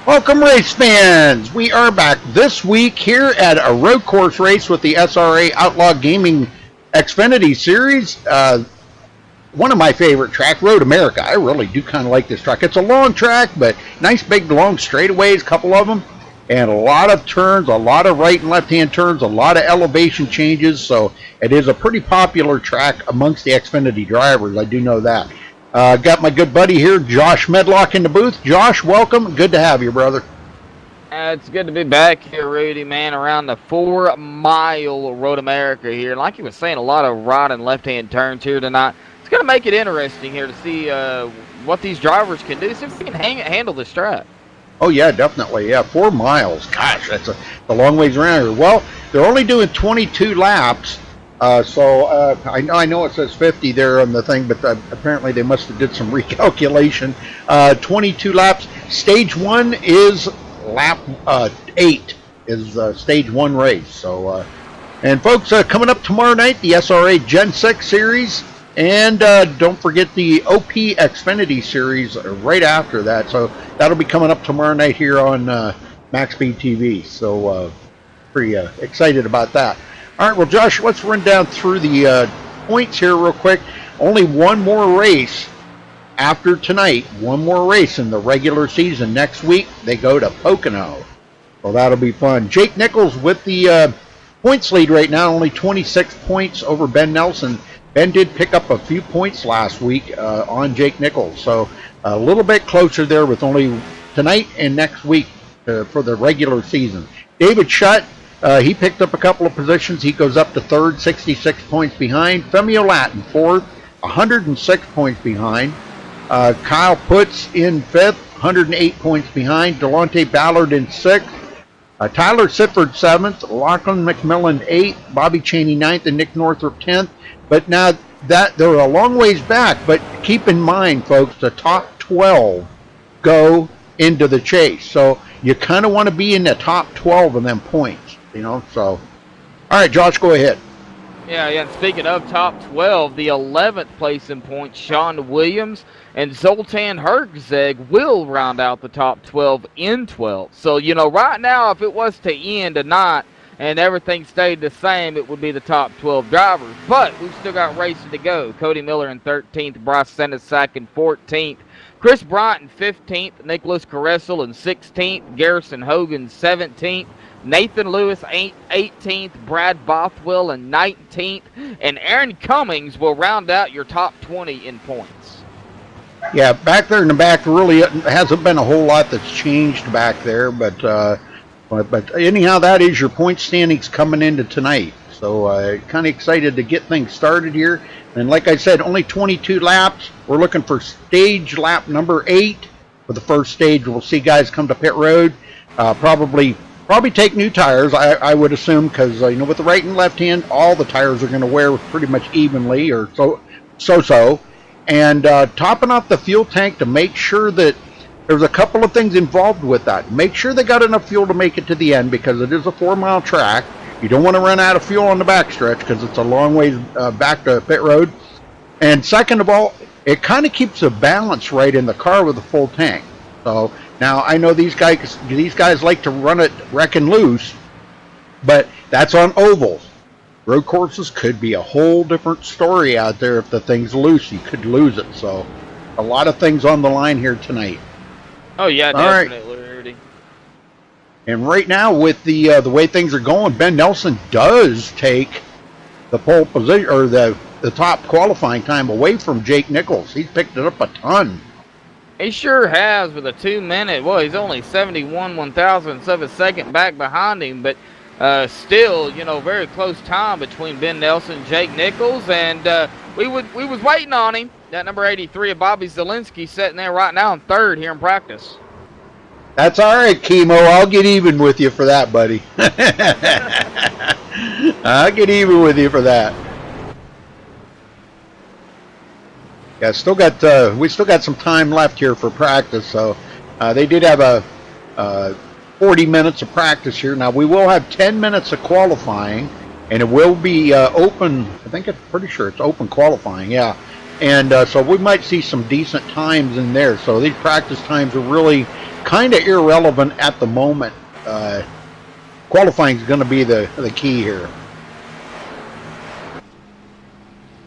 Welcome, race fans. We are back this week here at a road course race with the SRA Outlaw Gaming Xfinity Series. One of my favorite track, Road America. I really do kind of like this track. It's a long track, but nice big long straightaways, a couple of them, and a lot of turns, a lot of right and left-hand turns, a lot of elevation changes. So it is a pretty popular track amongst the Xfinity drivers. I do know that. Got my good buddy here, Josh Medlock, in the booth. Josh, welcome. Good to have you, brother. It's good to be back here, Rudy, man, around the 4-mile Road America here. Like you were saying, a lot of right and left-hand turns here tonight. It's going to make it interesting here to see what these drivers can do, see if we can handle this track. Oh, yeah, definitely. Yeah, 4 miles. Gosh, that's a long ways around here. Well, they're only doing 22 laps. I know it says 50 there on the thing, but apparently they must have did some recalculation. 22 laps. Stage 1 is lap 8 is stage 1 race. So, and folks, coming up tomorrow night, the SRA Gen 6 series, and don't forget the OP Xfinity series right after that. So that'll be coming up tomorrow night here on MaxSpeedTV. So pretty excited about that. All right, well, Josh, let's run down through the points here real quick. Only one more race after tonight, one more race in the regular season. Next week, they go to Pocono. Well, that'll be fun. Jake Nichols with the points lead right now, only 26 points over Ben Nelson. Ben did pick up a few points last week on Jake Nichols, so a little bit closer there with only tonight and next week for the regular season. David Shutt, he picked up a couple of positions. He goes up to third, 66 points behind. Femio Latin, fourth, 106 points behind. Kyle Putz in fifth, 108 points behind. Delonte Ballard in sixth. Tyler Sifford, seventh. Lachlan McMillan, eighth. Bobby Chaney, ninth, and Nick Northrup, 10th. But now that they're a long ways back, but keep in mind, folks, the top 12 go into the chase. So you kind of want to be in the top 12 of them points. So, all right, Josh, go ahead. Yeah, and speaking of top 12, the 11th place in points, Sean Williams and Zoltan Herzeg will round out the top 12 in 12. So, right now, if it was to end tonight and everything stayed the same, it would be the top 12 drivers. But we've still got races to go. Cody Miller in 13th, Bryce Senesac in 14th, Chris Bryant in 15th, Nicholas Caressel in 16th, Garrison Hogan 17th, Nathan Lewis 18th, Brad Bothwell in 19th, and Aaron Cummings will round out your top 20 in points. Yeah, back there in the back really hasn't been a whole lot that's changed back there, but anyhow, that is your point standings coming into tonight. So kind of excited to get things started here. And like I said, only 22 laps. We're looking for stage lap number 8 for the first stage. We'll see guys come to pit road. Probably take new tires, I would assume, because with the right and left hand, all the tires are going to wear pretty much evenly or so. And topping off the fuel tank to make sure that there's a couple of things involved with that. Make sure they got enough fuel to make it to the end, because it is a 4-mile track. You don't want to run out of fuel on the backstretch because it's a long ways back to pit road. And second of all, it kind of keeps the balance right in the car with a full tank. So now I know these guys like to run it wrecking loose, but that's on ovals. Road courses could be a whole different story out there. If the thing's loose, you could lose it. So a lot of things on the line here tonight. Oh yeah, definitely, Rudy. And right now, with the way things are going, Ben Nelson does take the pole position, or the top qualifying time, away from Jake Nichols. He's picked it up a ton. He sure has, with a 2-minute. Well, he's only 71 1,000ths of a second back behind him, but still, very close time between Ben Nelson and Jake Nichols, and we was waiting on him. That number 83 of Bobby Zielinski sitting there right now in third here in practice. That's all right, Chemo. I'll get even with you for that, buddy. I'll get even with you for that. Yeah, we still got some time left here for practice, so they did have 40 minutes of practice here. Now we will have 10 minutes of qualifying, and it will be open. I'm pretty sure it's open qualifying. Yeah, and so we might see some decent times in there. So these practice times are really kind of irrelevant at the moment. Qualifying is going to be the key here.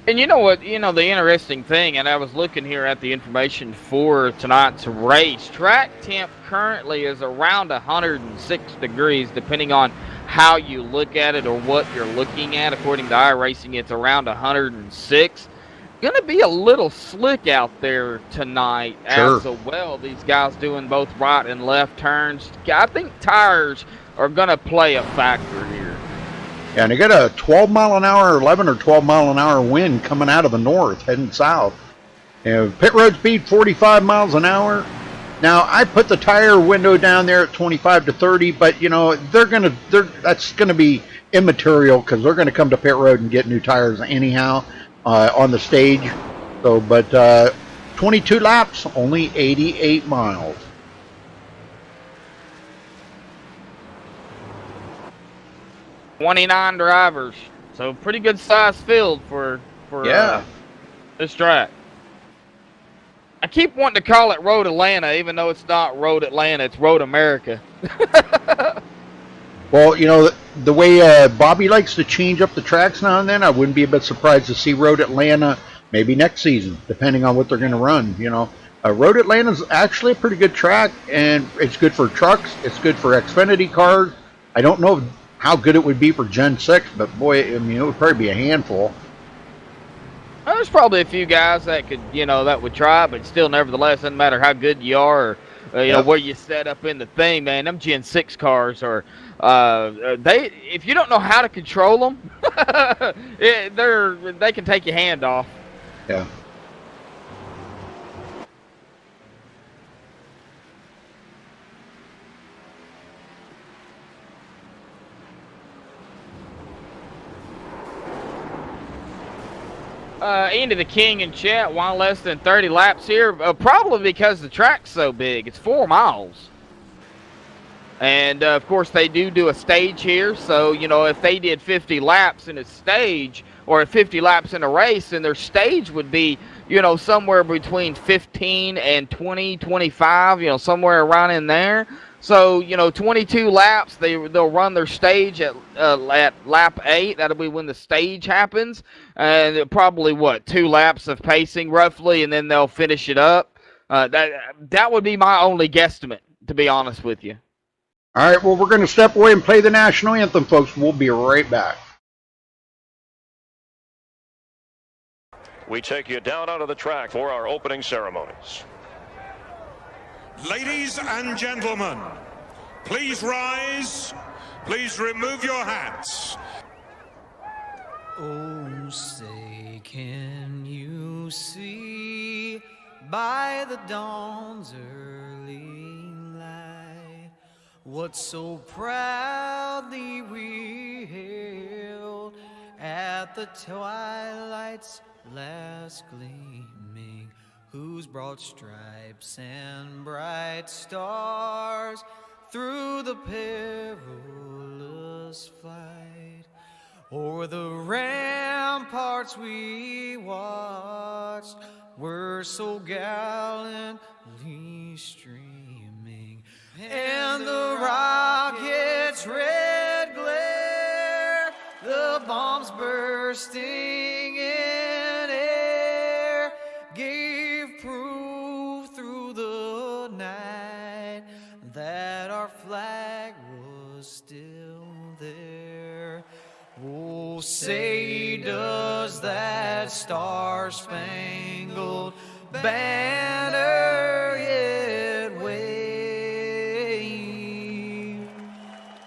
And you know what, the interesting thing, and I was looking here at the information for tonight's race, track temp currently is around 106 degrees, depending on how you look at it or what you're looking at. According to iRacing, it's around 106. Going to be a little slick out there tonight as well. These guys doing both right and left turns. I think tires are going to play a factor here. Yeah, and they got a 12-mile-an-hour, 11 or 12-mile-an-hour wind coming out of the north, heading south. Pit road speed 45 miles an hour. Now I put the tire window down there at 25 to 30, but that's gonna be immaterial because they're gonna come to pit road and get new tires anyhow on the stage. So, but 22 laps, only 88 miles. 29 drivers, so pretty good sized field for this track. I keep wanting to call it Road Atlanta, even though it's not Road Atlanta, it's Road America. Well, the way Bobby likes to change up the tracks now and then, I wouldn't be a bit surprised to see Road Atlanta maybe next season, depending on what they're going to run. Road Atlanta is actually a pretty good track, and it's good for trucks. It's good for Xfinity cars. I don't know how good it would be for Gen 6, but boy, it would probably be a handful. Well, there's probably a few guys that could, that would try, but still, nevertheless, doesn't matter how good you are or, where you set up in the thing, man. Them Gen 6 cars are, if you don't know how to control them, they can take your hand off. Yeah. Andy the King in chat, one less than 30 laps here. Probably because the track's so big. It's 4 miles. And, of course, they do a stage here. So, if they did 50 laps in a stage or 50 laps in a race, then their stage would be, somewhere between 15 and 20, 25, somewhere around in there. So, 22 laps, they'll run their stage at lap 8. That'll be when the stage happens. And probably, 2 laps of pacing roughly, and then they'll finish it up. That would be my only guesstimate, to be honest with you. All right, well, we're going to step away and play the national anthem, folks. We'll be right back. We take you down onto the track for our opening ceremonies. Ladies and gentlemen, please rise. Please remove your hats. Oh, say, can you see by the dawn's early light what so proudly we hailed at the twilight's last gleaming, whose broad stripes and bright stars through the perilous flight o'er the ramparts we watched were so gallantly streaming, and the rocket's red glare, the bombs bursting in air, gave proof through the night that our flag was still there. Oh, say, does that star-spangled banner yet wave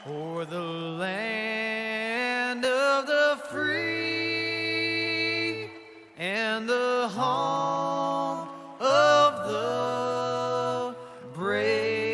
o'er the land of the free and the home of the brave?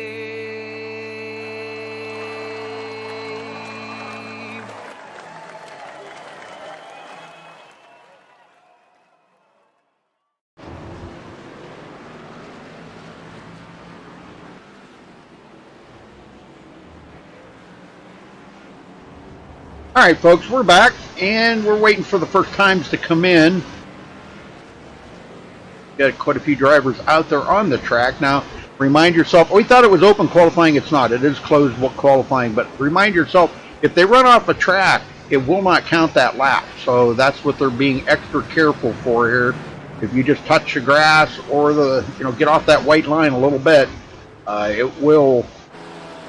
All right, folks, we're back, and we're waiting for the first times to come in. got quite a few drivers out there on the track. Now, remind yourself, we thought it was open qualifying. It's not. It is closed qualifying. But remind yourself, if they run off a track, it will not count that lap. So that's what they're being extra careful for here. If you just touch the grass or get off that white line a little bit, it will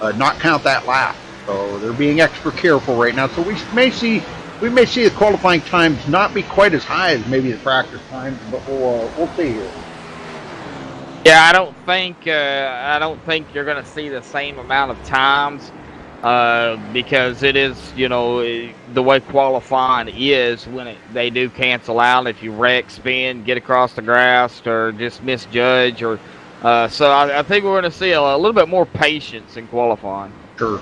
not count that lap. So they're being extra careful right now. So we may see the qualifying times not be quite as high as maybe the practice times, but we'll see here. Yeah, I don't think you're going to see the same amount of times because it is, the way qualifying is when they do cancel out if you wreck, spin, get across the grass, or just misjudge, or so I think we're going to see a little bit more patience in qualifying. Sure.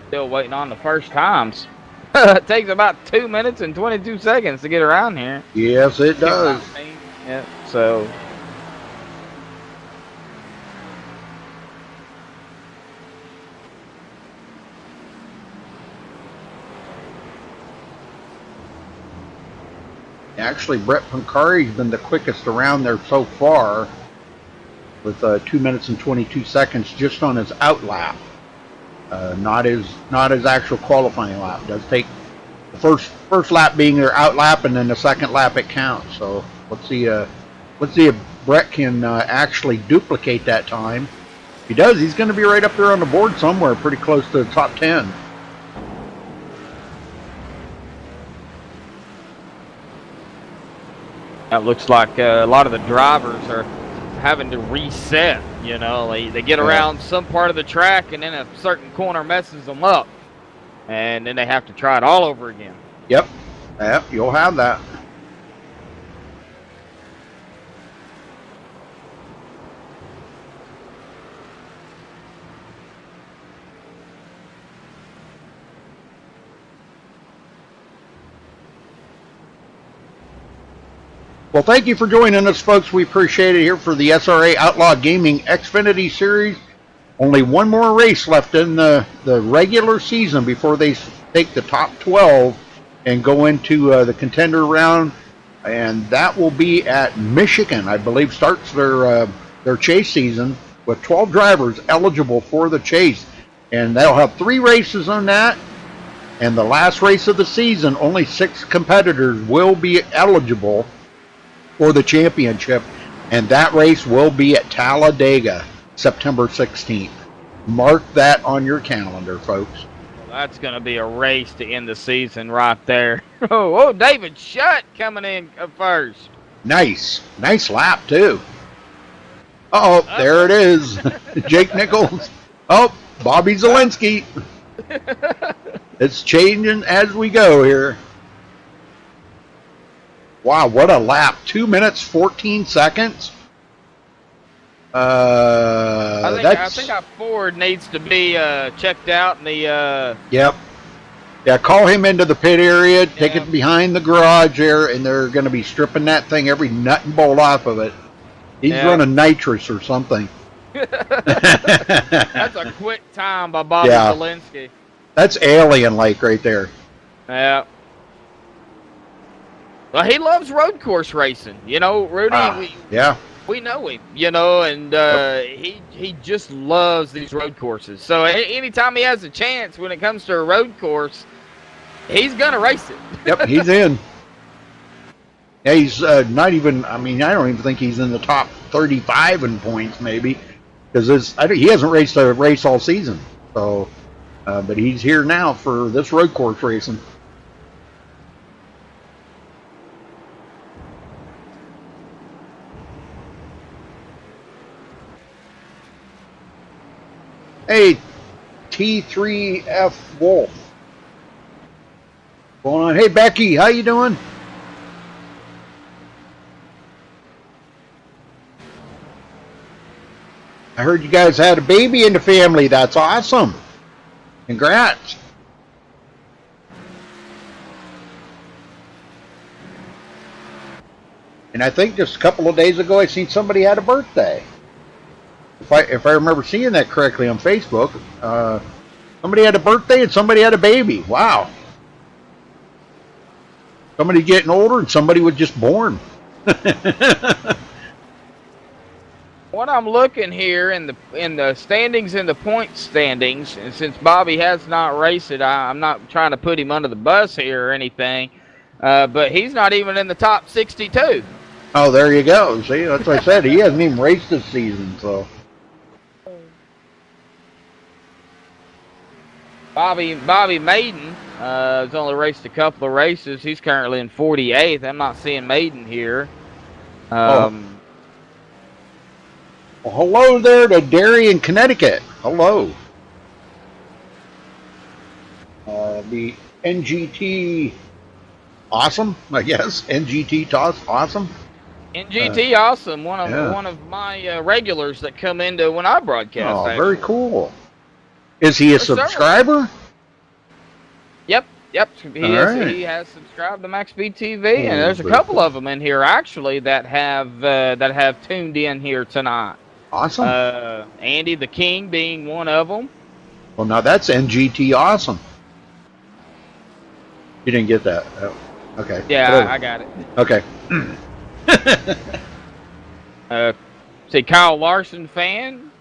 Still waiting on the first times. It takes about 2 minutes and 22 seconds to get around here. Yes, it does. Yeah, so. Actually, Brett Pancari's been the quickest around there so far with 2 minutes and 22 seconds just on his out lap. Not his actual qualifying lap. It does take the first lap being their out lap, and then the second lap it counts. So let's see if Brett can actually duplicate that time. If he does, he's going to be right up there on the board somewhere, pretty close to the top 10. It looks like a lot of the drivers are having to reset. They get around some part of the track, and then a certain corner messes them up, and then they have to try it all over again. Yep, you'll have that. Well, thank you for joining us, folks. We appreciate it here for the SRA Outlaw Gaming Xfinity Series. Only one more race left in the regular season before they take the top 12 and go into the contender round, and that will be at Michigan. I believe starts their chase season with 12 drivers eligible for the chase, and they'll have 3 races on that. And the last race of the season, only 6 competitors will be eligible for the championship, and that race will be at Talladega, September 16th. Mark that on your calendar, folks. Well, that's going to be a race to end the season right there. Oh, David Shutt coming in first. Nice lap too. There it is. Jake Nichols. Bobby Zielinski. It's changing as we go here. Wow, what a lap. 2 minutes, 14 seconds. I think our Ford needs to be checked out in the... Yep. Yeah, call him into the pit area, take it behind the garage there, and they're going to be stripping that thing, every nut and bolt off of it. He's running nitrous or something. That's a quick time by Bobby Zielinski. That's alien-like right there. Yeah. Well, he loves road course racing. Rudy, we know him, and he just loves these road courses. So anytime he has a chance when it comes to a road course, he's going to race it. Yep, he's in. Yeah, he's not even, I don't even think he's in the top 35 in points, maybe, because he hasn't raced a race all season. So, but he's here now for this road course racing. Hey, T3F Wolf. Going on. Hey, Becky, how you doing? I heard you guys had a baby in the family. That's awesome. Congrats. And I think just a couple of days ago, I seen somebody had a birthday. If I remember seeing that correctly on Facebook, somebody had a birthday and somebody had a baby. Wow. Somebody getting older and somebody was just born. What I'm looking here in the standings, in the point standings, and since Bobby has not raced it, I'm not trying to put him under the bus here or anything, but he's not even in the top 62. Oh, there you go. See, that's what I said. He hasn't even raced this season, so. Bobby Maiden has only raced a couple of races. He's currently in 48th. I'm not seeing Maiden here. Well, hello there to Darien, Connecticut. Hello. The NGT awesome, I guess. NGT toss awesome. NGT awesome. One of my regulars that come into when I broadcast. Oh, actually. very cool. Is he a subscriber? Yep. He has subscribed to MaxSpeedTV, and there's a couple of them in here actually that have tuned in here tonight. Awesome. Andy the King being one of them. Well, now that's NGT awesome. You didn't get that. Oh, okay. Yeah, I got it. Okay. See, Kyle Larson fan.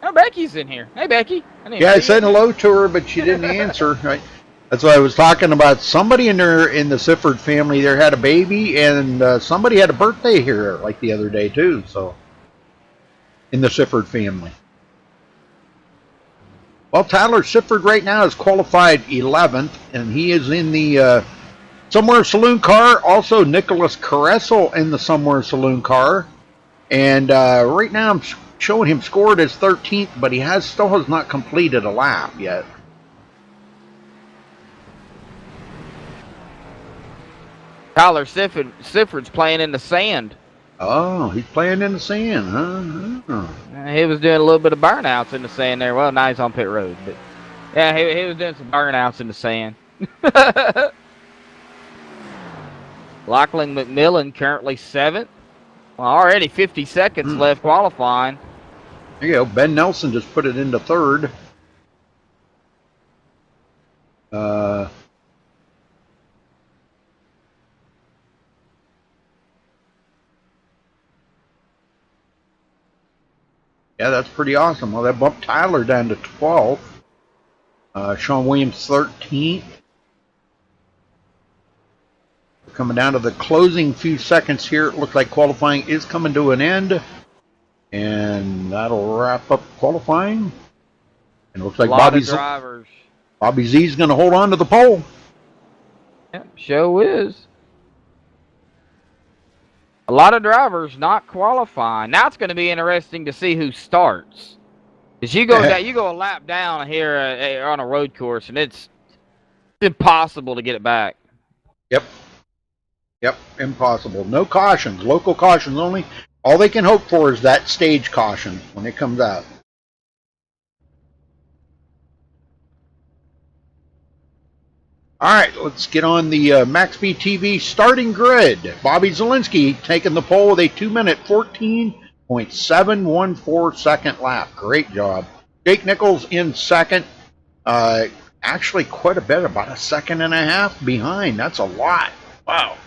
Oh, Becky's in here. Hey, Becky. I said hello to her, but she didn't answer. Right? That's what I was talking about. Somebody in the Sifford family there had a baby, and somebody had a birthday here like the other day too. So, in the Sifford family. Well, Tyler Sifford right now is qualified 11th, and he is in the Somewhere Saloon car. Also, Nicholas Caressel in the Somewhere Saloon car. And right now I'm showing him scored as 13th, but he still has not completed a lap yet. Tyler Sifford's playing in the sand. Oh, he's playing in the sand, huh? He was doing a little bit of burnouts in the sand there. Well, now he's on pit road, but yeah, he was doing some burnouts in the sand. Lachlan McMillan currently 7th. Well, already 50 seconds left qualifying. There you go. Ben Nelson just put it into 3rd. Yeah, that's pretty awesome. Well, that bumped Tyler down to 12th. Sean Williams 13th. Coming down to the closing few seconds here. It looks like qualifying is coming to an end. And that'll wrap up qualifying. And it looks like Bobby Z is going to hold on to the pole. Yep, show is. A lot of drivers not qualifying. Now it's going to be interesting to see who starts. Because you go down, you go a lap down here on a road course, and it's impossible to get it back. Yep, impossible. No cautions, local cautions only. All they can hope for is that stage caution when it comes out. All right, let's get on the MaxSpeedTV starting grid. Bobby Zielinski taking the pole with a 2-minute 14.714 second lap. Great job. Jake Nichols in 2nd. Actually, quite a bit, about a 1.5 seconds behind. That's a lot. Wow.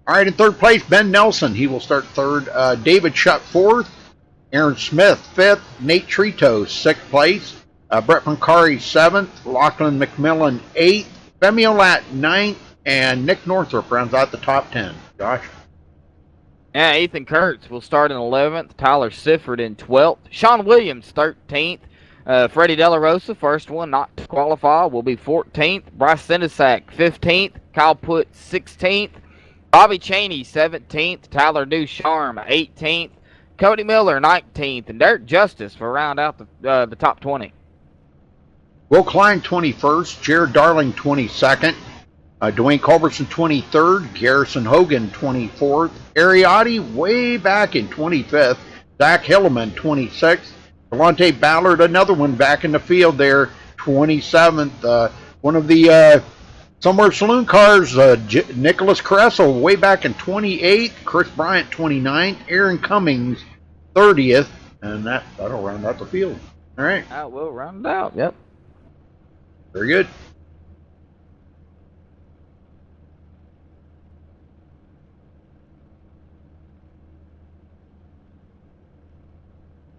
All right, in 3rd place, Ben Nelson. He will start 3rd. David Shutt 4th. Aaron Smith 5th. Nate Trito 6th place. Brett Pancari 7th. Lachlan McMillan 8th. Femi Olat 9th. And Nick Northrup rounds out the top 10. Josh? Yeah, Ethan Kurtz will start in 11th. Tyler Sifford in 12th. Sean Williams 13th. Freddie De La Rosa, first one not to qualify, will be 14th. Bryce Sinisak 15th. Kyle Putt 16th. Bobby Cheney 17th. Tyler Ducharme 18th. Cody Miller 19th. And Derek Justice will round out the top 20. Will Klein 21st. Jared Darling 22nd. Dwayne Culberson 23rd. Garrison Hogan 24th. Ariotti way back in 25th. Zach Hilleman 26th. Delonte Ballard, another one back in the field there, 27th. One of the Somewhere Saloon Cars, Nicholas Kressel way back in 28th, Chris Bryant 29th, Aaron Cummings 30th, and that'll round out the field. All right. That will round it out. Yep. Very good.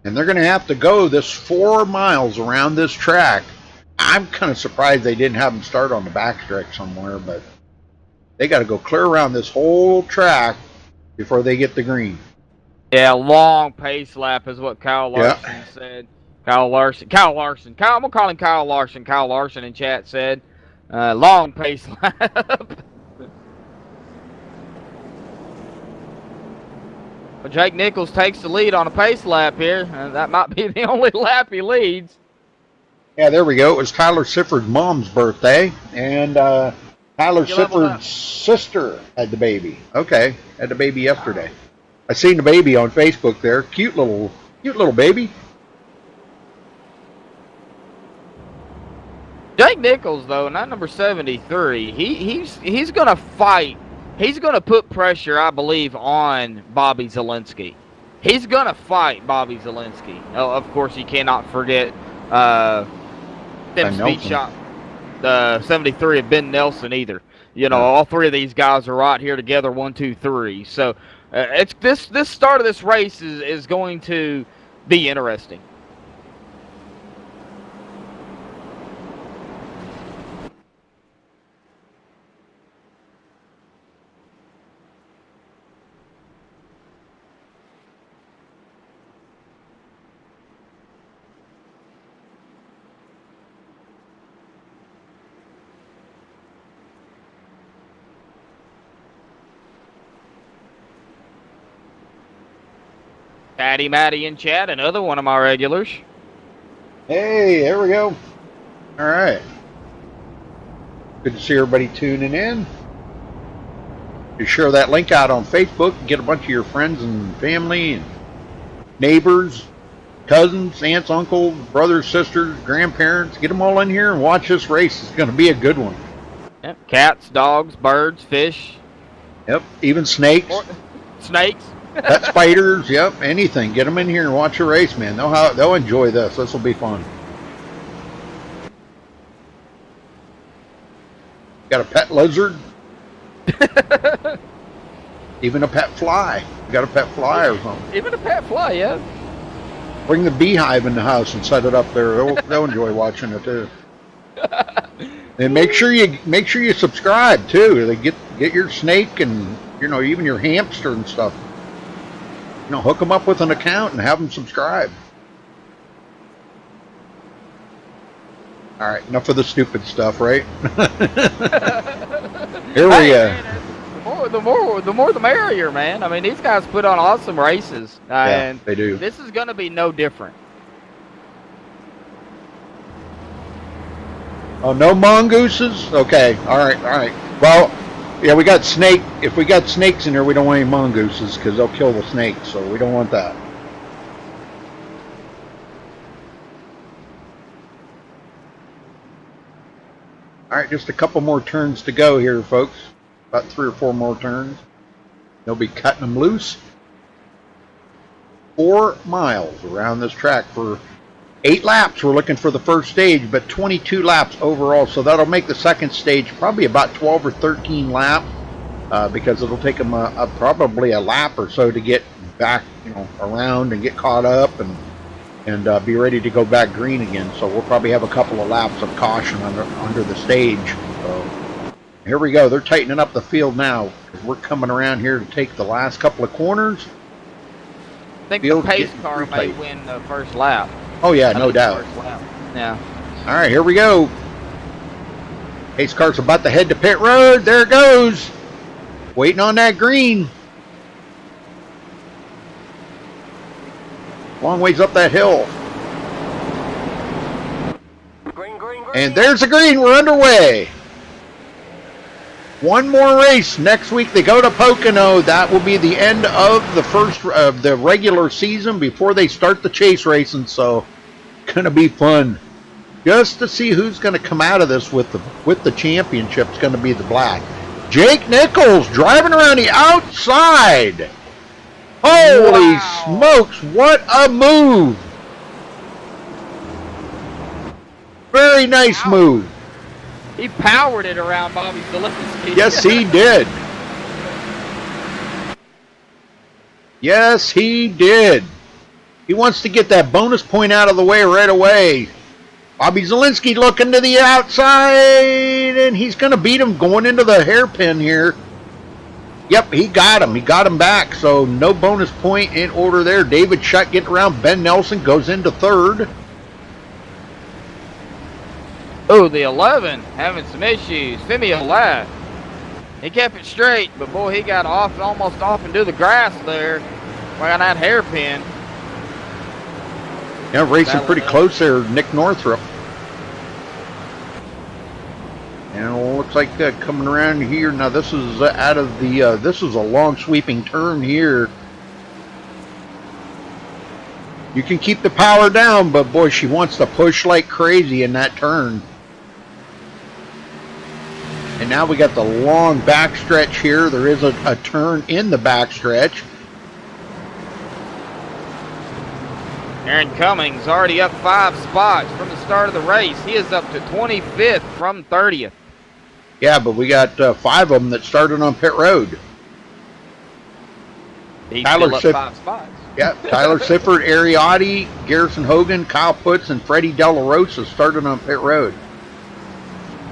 And they're going to have to go this 4 miles around this track. I'm kind of surprised they didn't have them start on the backstretch somewhere, but they got to go clear around this whole track before they get the green. Yeah, long pace lap is what Kyle Larson said. Kyle Larson. I'm going to call him Kyle Larson. Kyle Larson in chat said, long pace lap. Well, Jake Nichols takes the lead on a pace lap here. That might be the only lap he leads. Yeah, there we go. It was Tyler Sifford's mom's birthday, and Tyler Sifford's sister had the baby. Okay, had the baby yesterday. I seen the baby on Facebook there. Cute little baby. Jake Nichols, though, not number 73, he's going to fight. He's going to put pressure, I believe, on Bobby Zielinski. He's going to fight Bobby Zielinski. Oh, of course, you cannot forget them speed shot, 73 of Ben Nelson either. You know, all three of these guys are right here together, 1, 2, 3. So it's this start of this race is going to be interesting. Patty Matty in chat, another one of my regulars. Hey, there we go. All right. Good to see everybody tuning in. You share that link out on Facebook and get a bunch of your friends and family and neighbors, cousins, aunts, uncles, brothers, sisters, grandparents. Get them all in here and watch this race. It's going to be a good one. Yep. Cats, dogs, birds, fish. Yep, even snakes. Snakes. Pet spiders, yep, anything. Get them in here and watch a race, man. They'll enjoy this. This will be fun. Got a pet lizard. Even a pet fly. Got a pet fly or something. Even a pet fly, yeah. Bring the beehive in the house and set it up there. They'll enjoy watching it too. And make sure you subscribe too. They get your snake and even your hamster and stuff. Hook them up with an account and have them subscribe. All right, enough of the stupid stuff, right? Here we go. The more the merrier, man. I mean, these guys put on awesome races, and they do. This is going to be no different. Oh, no mongooses? Okay, all right. Well, yeah, we got snake. If we got snakes in there, we don't want any mongooses because they'll kill the snakes, so we don't want that. All right, just a couple more turns to go here, folks. About 3 or 4 more turns. They'll be cutting them loose. 4 miles around this track for 8 laps. We're looking for the first stage, but 22 laps overall. So that'll make the second stage probably about 12 or 13 laps because it'll take them probably a lap or so to get back, around and get caught up and be ready to go back green again. So we'll probably have a couple of laps of caution under the stage. So here we go. They're tightening up the field now because we're coming around here to take the last couple of corners. I think the pace car may win the first lap. Oh, yeah, no doubt. Yeah. All right, here we go. Pace car's about to head to pit road. There it goes. Waiting on that green. Long ways up that hill. Green. And there's the green. We're underway. One more race. Next week they go to Pocono. That will be the end of the first of the regular season before they start the chase racing. So, gonna be fun. just to see who's going to come out of this with the championship. It's going to be the black. Jake Nichols driving around the outside. Holy smokes, what a move. Very nice move. He powered it around Bobby Zielinski. Yes, he did. Yes, he did. He wants to get that bonus point out of the way right away. Bobby Zielinski looking to the outside, and he's going to beat him going into the hairpin here. Yep, he got him. He got him back, so no bonus point in order there. David Shutt getting around. Ben Nelson goes into third. Oh, the 11 having some issues. Femi Olat. He kept it straight, but boy, he got off, almost off into the grass there. Around that hairpin. Yeah, racing pretty close there, Nick Northrup. And looks like coming around here. Now this is out of the, this is a long sweeping turn here. You can keep the power down, but boy, she wants to push like crazy in that turn. And now we got the long backstretch here. There is a turn in the backstretch. Aaron Cummings already up 5 spots from the start of the race. He is up to 25th from 30th. Yeah, but we got 5 of them that started on pit road. He's Tyler still up 5 spots. Yeah, Tyler Sifford, Ariotti, Garrison Hogan, Kyle Putz, and Freddie De La Rosa started on pit road.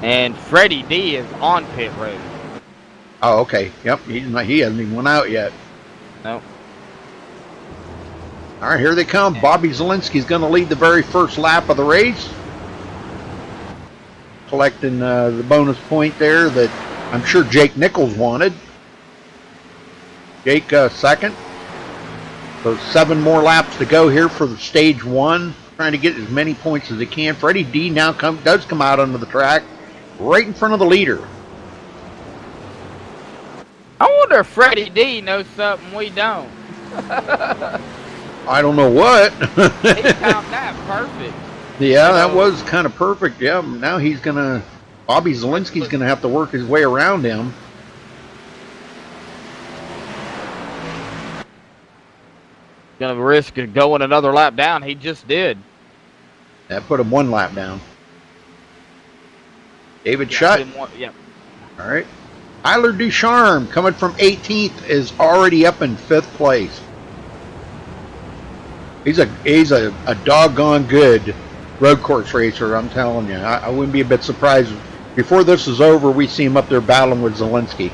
And Freddie D is on pit road. Oh, okay. Yep, he hasn't even went out yet. No. All right, here they come. Bobby Zielinski's going to lead the very first lap of the race. Collecting the bonus point there that I'm sure Jake Nichols wanted. Jake second. So 7 more laps to go here for the stage 1. Trying to get as many points as he can. Freddie D now does come out onto the track right in front of the leader. I wonder if Freddie D knows something we don't. I don't know what. He timed that perfect. Yeah, that was kind of perfect. Yeah, now he's going to, Bobby Zielinski's going to have to work his way around him. Going to risk going another lap down. He just did. That put him 1 lap down. David Shutt. Yep. All right. Tyler Ducharme coming from 18th is already up in 5th place. He's a doggone good road course racer, I'm telling you. I wouldn't be a bit surprised. Before this is over, we see him up there battling with Zielinski.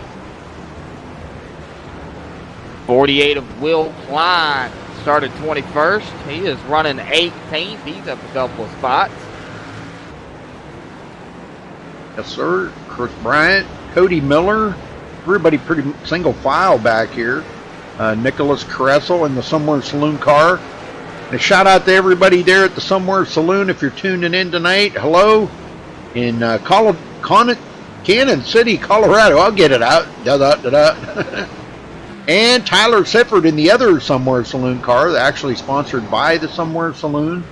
48 of Will Klein started 21st. He is running 18th. He's up a couple of spots. Yes, sir. Chris Bryant, Cody Miller, everybody pretty single file back here. Nicholas Caressel in the Somewhere Saloon car. And a shout out to everybody there at the Somewhere Saloon. If you're tuning in tonight, hello. In Cannon City, Colorado. I'll get it out. Da-da-da-da. And Tyler Sifford in the other Somewhere Saloon car, actually sponsored by the Somewhere Saloon.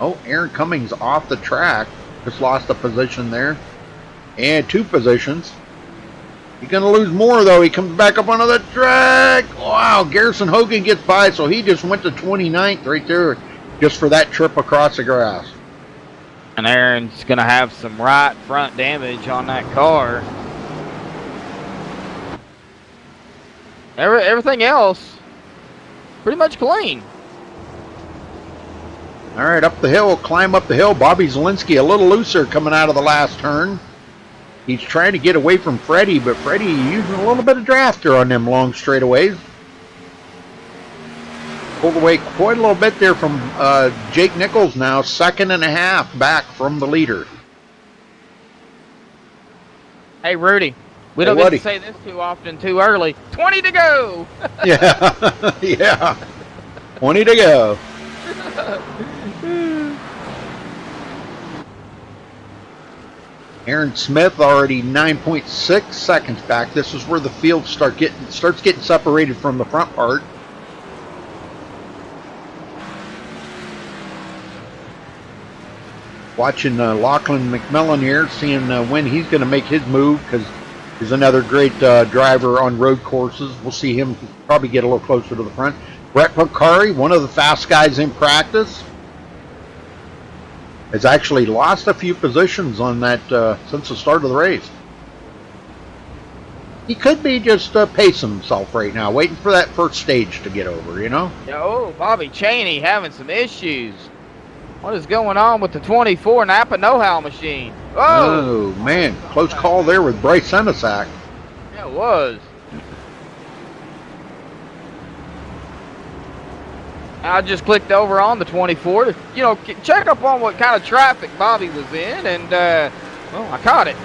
Oh, Aaron Cummings off the track. Just lost a position there. And 2 positions. He's going to lose more, though. He comes back up onto the track. Wow, Garrison Hogan gets by, so he just went to 29th right there just for that trip across the grass. And Aaron's going to have some right front damage on that car. Everything else, pretty much clean. All right, up the hill, climb up the hill. Bobby Zielinski a little looser coming out of the last turn. He's trying to get away from Freddie, but Freddie using a little bit of drafter on them long straightaways. Pulled away quite a little bit there from Jake Nichols now, 2.5 back from the leader. Hey, Rudy, we don't get to say this too often, too early. 20 to go! Yeah, yeah. 20 to go. Aaron Smith already 9.6 seconds back. This is where the field starts getting separated from the front part. watching Lachlan McMillan here, seeing when he's going to make his move, because he's another great driver on road courses. We'll see him probably get a little closer to the front. Brett Bakari, one of the fast guys in practice, has actually lost a few positions on that since the start of the race. He could be just pacing himself right now, waiting for that first stage to get over, you know? Oh, Bobby Chaney having some issues. What is going on with the 24 Napa know-how machine? Oh, man. Close call there with Bryce Senesac. Yeah, it was. I just clicked over on the 24 to, you know, check up on what kind of traffic Bobby was in, and, well, I caught it.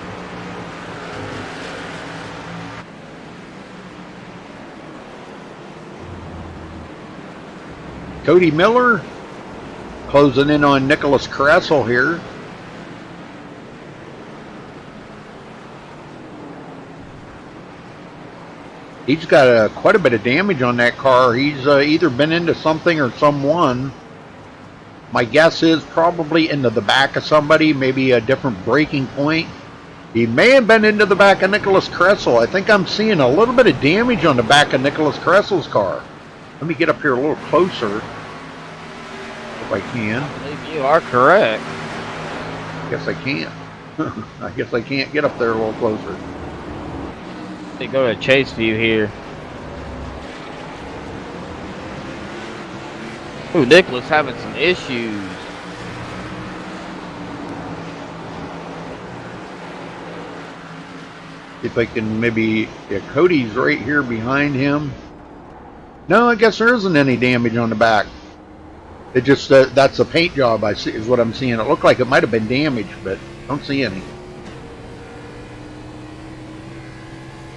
Cody Miller closing in on Nicholas Kressel here. He's got quite a bit of damage on that car. He's either been into something or someone. My guess is probably into the back of somebody, maybe a different braking point. He may have been into the back of Nicholas Kressel. I think I'm seeing a little bit of damage on the back of Nicholas Kressel's car. Let me get up here a little closer, if I can. I believe you are correct. Guess I can't. I guess I can't get up there a little closer. They go to chase view here. Ooh, Nicholas having some issues. If I can maybe, yeah, Cody's right here behind him. No, I guess there isn't any damage on the back. It just, that's a paint job I see, is what I'm seeing. It looked like it might have been damaged, but don't see any.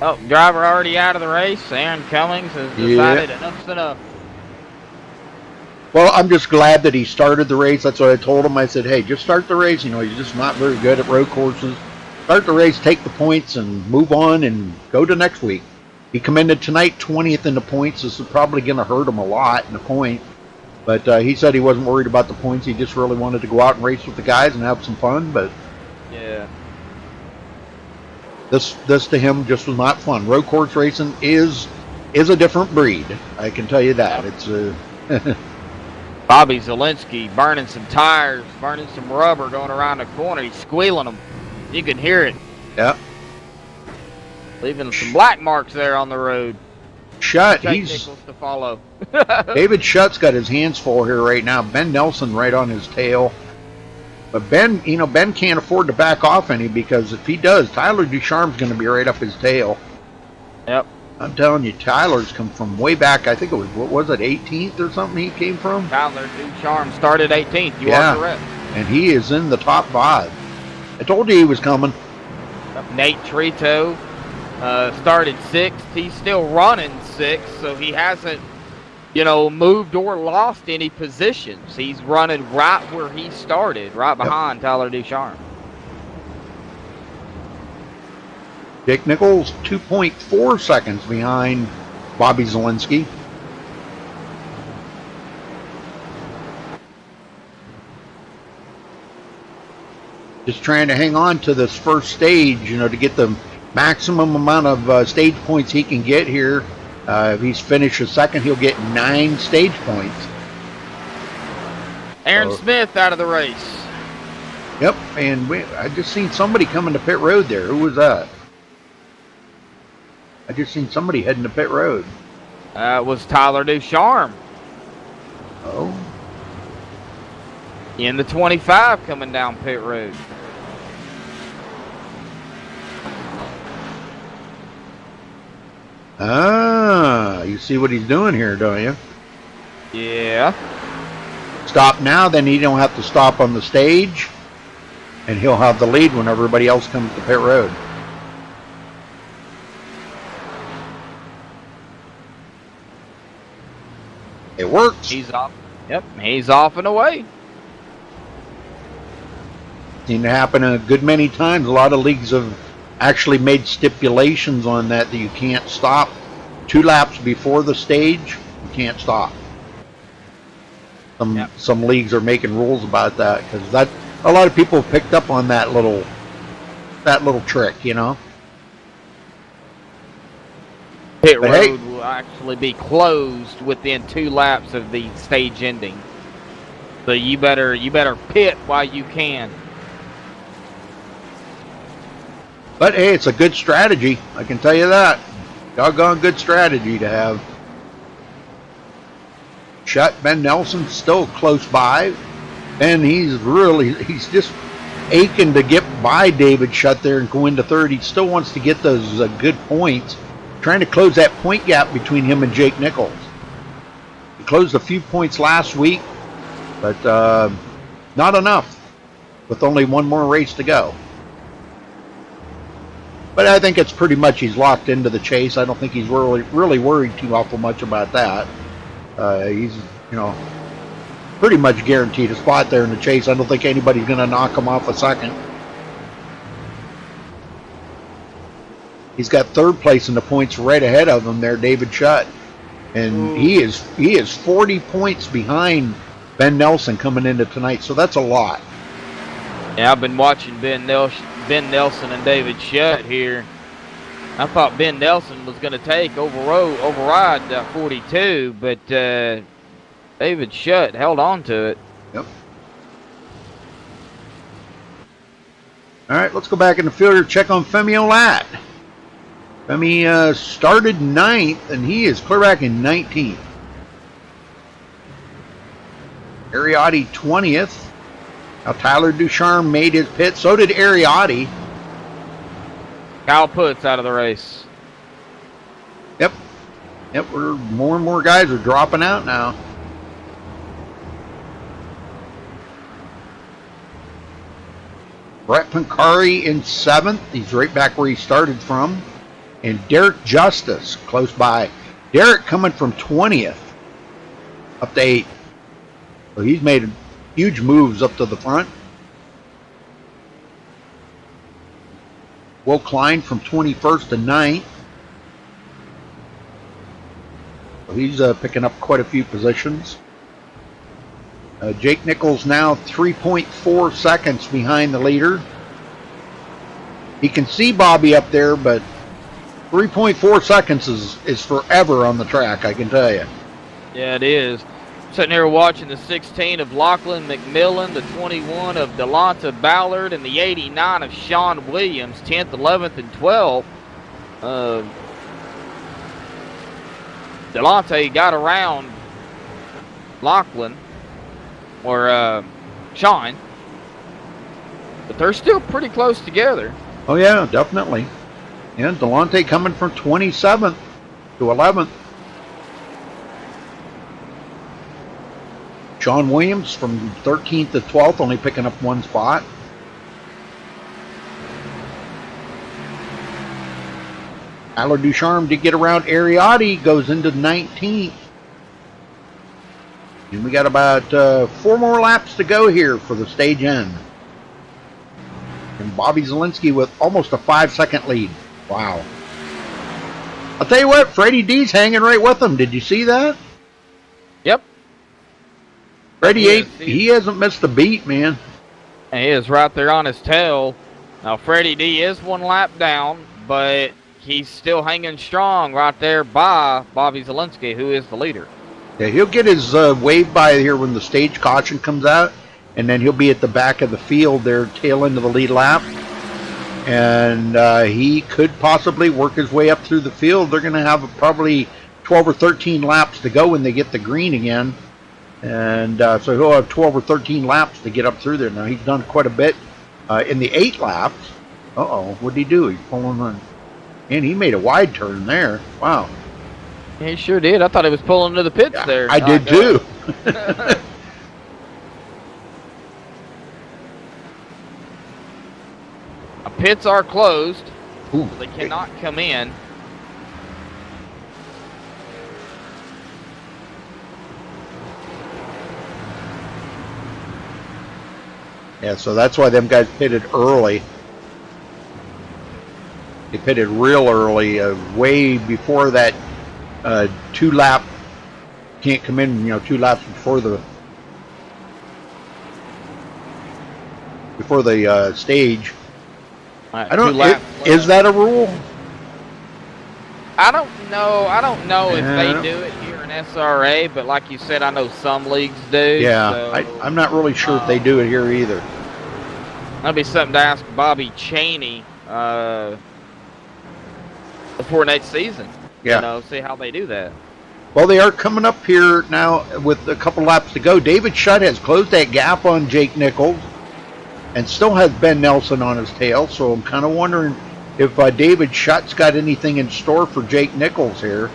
Oh, driver already out of the race. Aaron Cummings has decided enough's enough. Well, I'm just glad that he started the race. That's what I told him. I said, hey, just start the race. You know, he's just not very good at road courses. Start the race, take the points, and move on and go to next week. He commended tonight 20th in the points. This is probably going to hurt him a lot in the point. But he said he wasn't worried about the points. He just really wanted to go out and race with the guys and have some fun. But yeah, this to him just was not fun. Road course racing is a different breed. I can tell you that. It's Bobby Zielinski burning some tires, burning some rubber going around the corner. He's squealing them. You can hear it. Yeah. Leaving some black marks there on the road. Shutt, Jake he's Nichols to follow. David Shutt's got his hands full here right now. Ben Nelson right on his tail. But Ben, you know, Ben can't afford to back off any, because if he does, Tyler Ducharme's going to be right up his tail. Yep. I'm telling you, Tyler's come from way back. I think it was, what was it, 18th or something he came from? Tyler Ducharme started 18th. You Yeah. are correct. And he is in the top 5. I told you he was coming. Nate Trito started 6th. He's still running 6th, so he hasn't, you know, moved or lost any positions. He's running right where he started, right behind Tyler Ducharme. Dick Nichols, 2.4 seconds behind Bobby Zielinski. Just trying to hang on to this first stage, you know, to get the maximum amount of stage points he can get here. If he's finished a second, he'll get 9 stage points. Aaron Smith out of the race. Yep, and I just seen somebody coming to pit road there. Who was that? I just seen somebody heading to pit road. It was Tyler Ducharme. Oh. In the 25 coming down pit road. Ah, you see what he's doing here, don't you? Yeah. Stop now, then he don't have to stop on the stage, and he'll have the lead when everybody else comes to pit road. It works. He's off. Yep, he's off and away. Seen it happen a good many times. A lot of leagues have actually made stipulations on that you can't stop 2 laps before the stage. You can't stop. Some leagues are making rules about that, because a lot of people picked up on that little trick, you know. Pit But road hey, will actually be closed within 2 laps of the stage ending. So you better pit while you can. but hey, it's a good strategy. I can tell you that. Doggone good strategy to have. Shut Ben Nelson still close by, and he's just aching to get by David Shutt there and go into third. He still wants to get those good points, trying to close that point gap between him and Jake Nichols. He closed a few points last week, but not enough with only one more race to go. But I think it's pretty much he's locked into the chase. I don't think he's really worried too awful much about that. He's, pretty much guaranteed a spot there in the chase. I don't think anybody's going to knock him off a second. He's got third place in the points right ahead of him there, David Shutt. And he is 40 points behind Ben Nelson coming into tonight, so that's a lot. Yeah, I've been watching Ben Nelson and David Shutt here. I thought Ben Nelson was going to override 42, but David Shutt held on to it. Yep. All right, let's go back in the field here, check on Femi Olat. Femi started 9th, and he is clear back in 19th. Ariotti 20th. Now Tyler Ducharme made his pit. So did Ariotti. Kyle Putz out of the race. Yep. We're more and more guys are dropping out now. Brett Pancari in 7th. He's right back where he started from. And Derek Justice close by. Derek coming from 20th up to 8th. So he's made huge moves up to the front. Will Klein from 21st to 9th. So he's picking up quite a few positions. Jake Nichols now 3.4 seconds behind the leader. He can see Bobby up there, but 3.4 seconds is forever on the track, I can tell you. Yeah, it is. Sitting here watching the 16 of Lachlan McMillan, the 21 of Delonta Ballard, and the 89 of Sean Williams, 10th, 11th, and 12th. Delonta got around Lachlan, or Sean, but they're still pretty close together. Oh, yeah, definitely. Yeah, Delonte coming from 27th to 11th. Sean Williams from 13th to 12th, only picking up one spot. Tyler Ducharme did get around Ariotti, goes into 19th. And we got about 4 more laps to go here for the stage end. And Bobby Zielinski with almost a 5-second lead. Wow. I'll tell you what, Freddie D's hanging right with him. Did you see that? Yep. Freddie he hasn't missed a beat, man. And he is right there on his tail. Now, Freddie D is 1 lap down, but he's still hanging strong right there by Bobby Zielinski, who is the leader. Yeah, he'll get his wave by here when the stage caution comes out, and then he'll be at the back of the field there, tail into the lead lap. And he could possibly work his way up through the field. They're going to have probably 12 or 13 laps to go when they get the green again. And so he'll have 12 or 13 laps to get up through there. Now, he's done quite a bit in the 8 laps. What did he do? He's pulling on. And he made a wide turn there. Wow. He sure did. I thought he was pulling into the pits there. I did too. Pits are closed. Ooh. So they cannot come in. Yeah, so that's why them guys pitted early. They pitted real early, way before that 2 lap. Can't come in, 2 laps before the before the stage. All right, I don't. 2 laps Is left. that a rule? I don't know. I don't know if Yeah, I they don't- do it here in SRA, but like you said, I know some leagues do. Yeah, so, I'm not really sure if they do it here either. That'd be something to ask Bobby Cheney before next season. Yeah. You know, see how they do that. Well, they are coming up here now with a couple laps to go. David Shutt has closed that gap on Jake Nichols and still has Ben Nelson on his tail. So I'm kind of wondering if David Shutt's got anything in store for Jake Nichols here.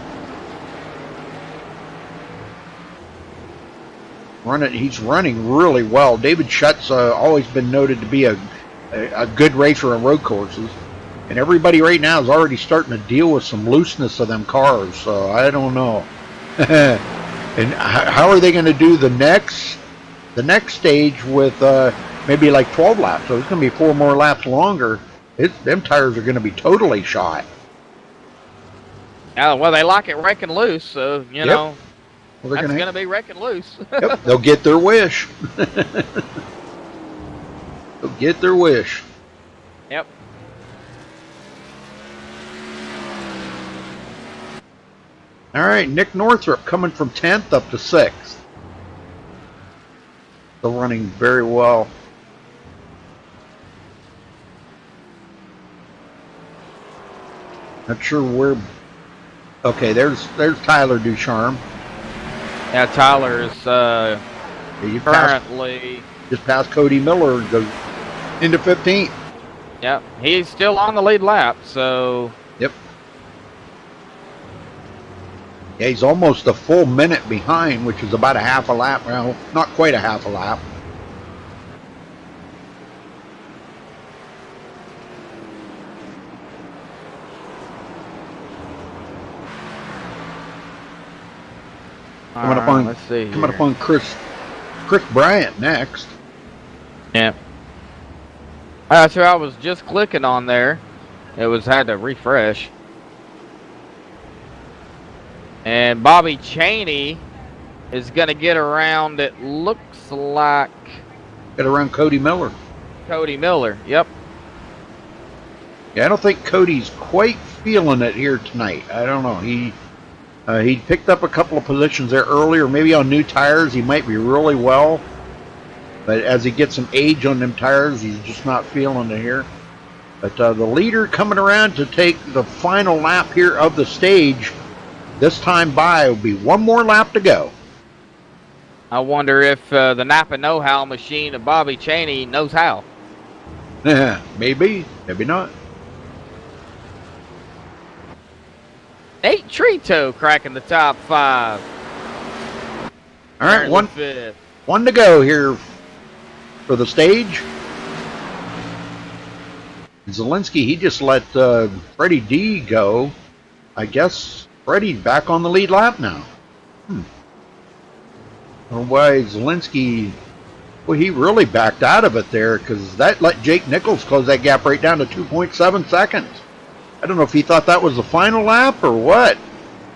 He's running really well. David Shutt's always been noted to be a good racer on road courses. And everybody right now is already starting to deal with some looseness of them cars. So I don't know. And how are they going to do the next stage with maybe like 12 laps? So it's going to be 4 more laps longer. Them tires are going to be totally shot. Well, they like it wrecking loose, so you know Well, that's going to be wrecking loose. Yep, they'll get their wish. They'll get their wish. Yep. All right, Nick Northrup coming from 10th up to 6th. Still running very well. Not sure where. Okay, there's Tyler Ducharme. Yeah, Tyler is You passed, currently. just passed Cody Miller and goes into 15th. Yep, he's still on the lead lap, so. Yep. Yeah, he's almost a full minute behind, which is about a half a lap. Well, not quite a half a lap. Let's see. Coming here. up on Chris Bryant next. Yeah. That's what I was just clicking on there. It had to refresh. And Bobby Cheney is going to get around, it looks like, Get around Cody Miller. Cody Miller. Yep. Yeah, I don't think Cody's quite feeling it here tonight. I don't know. He picked up a couple of positions there earlier. Maybe on new tires he might be really well. But as he gets some age on them tires, he's just not feeling it here. But the leader coming around to take the final lap here of the stage. This time by will be 1 more lap to go. I wonder if the Napa know-how machine of Bobby Cheney knows how. Maybe, maybe not. Nate Trito cracking the top 5. All right, Currently 5th. one to go here for the stage. Zielinski, he just let Freddie D go. I guess Freddie back on the lead lap now. I don't know why Zielinski, well, he really backed out of it there, because that let Jake Nichols close that gap right down to 2.7 seconds. I don't know if he thought that was the final lap or what.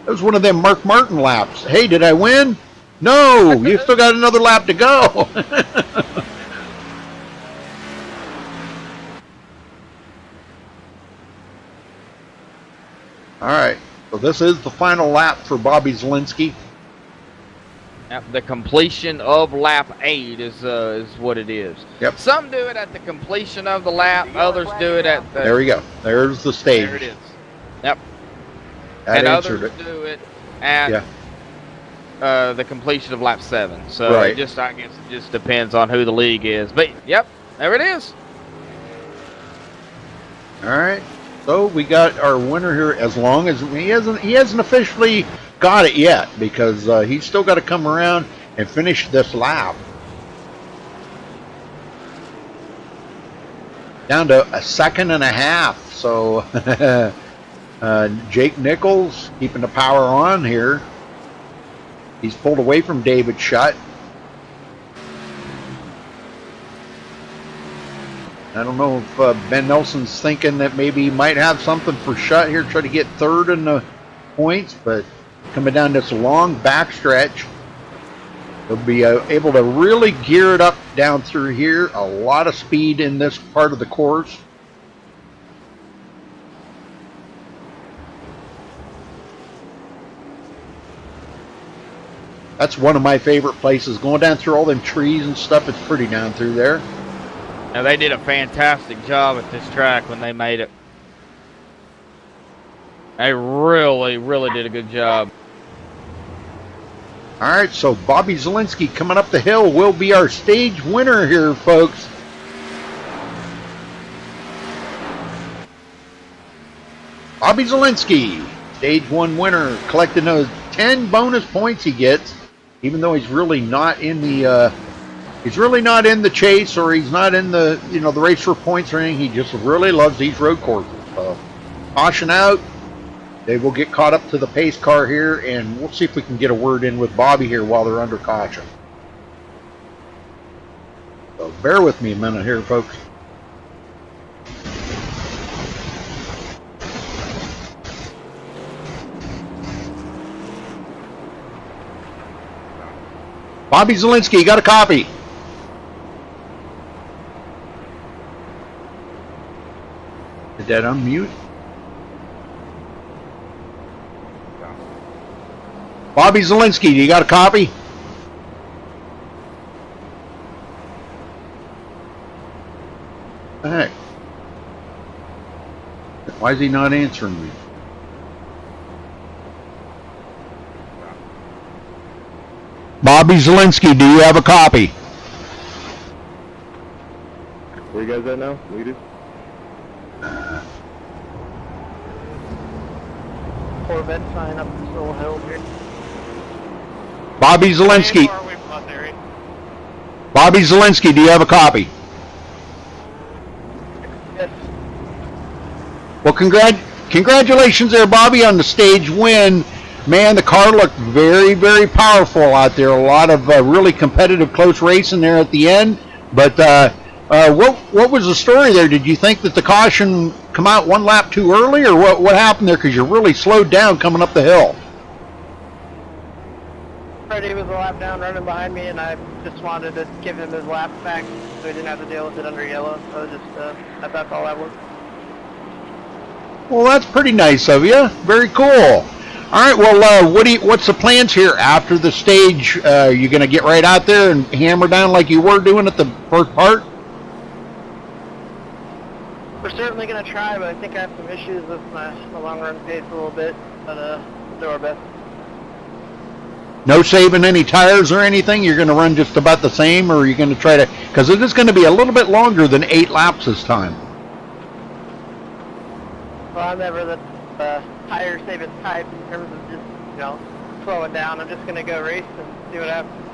That was one of them Mark Martin laps. Hey, did I win? No, you still got another lap to go. All right, so this is the final lap for Bobby Zielinski. Yep, the completion of lap 8 is what it is. Yep. Some do it at the completion of the lap. Others do it at the. There we go. There's the stage. There it is. Yep. That and answered others it. do it at the completion of lap 7. So Right. I guess it just depends on who the league is. But yep, there it is. All right. So we got our winner here. As long as he hasn't officially got it yet, because he's still got to come around and finish this lap. Down to a second and a half. So Jake Nichols keeping the power on here. He's pulled away from David Shutt. I don't know if Ben Nelson's thinking that maybe he might have something for Shutt here, try to get third in the points, but coming down this long backstretch. They'll be able to really gear it up down through here. A lot of speed in this part of the course. That's one of my favorite places. Going down through all them trees and stuff, it's pretty down through there. Now, they did a fantastic job at this track when they made it. They really, really did a good job. All right, so Bobby Zielinski coming up the hill will be our stage winner here, folks. Bobby Zielinski, stage 1 winner, collecting those 10 bonus points he gets, even though he's really not in the chase, or he's not in the the race for points or anything. He just really loves these road courses. Caution out. They will get caught up to the pace car here, and we'll see if we can get a word in with Bobby here while they're under caution. So bear with me a minute here, folks. Bobby Zielinski, you got a copy? Did that unmute? Bobby Zielinski, do you got a copy? What the heck? Why is he not answering me? Bobby Zielinski, do you have a copy? Where you guys at now? We do? Corvette sign up this little hill here. Bobby Zielinski. Bobby Zielinski, do you have a copy? Yes. Well, congratulations there, Bobby, on the stage win. Man, the car looked very, very powerful out there. A lot of really competitive, close racing there at the end. But what was the story there? Did you think that the caution come out one lap too early, or what happened there? Because you really slowed down coming up the hill. Freddie was a lap down running behind me, and I just wanted to give him his lap back so he didn't have to deal with it under yellow. So that's all that was. Well, that's pretty nice of you. Very cool. All right. Well, what's the plans here after the stage? You going to get right out there and hammer down like you were doing at the first part? We're certainly going to try, but I think I have some issues with my long run pace a little bit. But we'll do our best. No saving any tires or anything? You're going to run just about the same, or are you going to try to... Because it is going to be a little bit longer than 8 laps this time. Well, I'm never the tire saving type in terms of just, slowing down. I'm just going to go race and see what happens.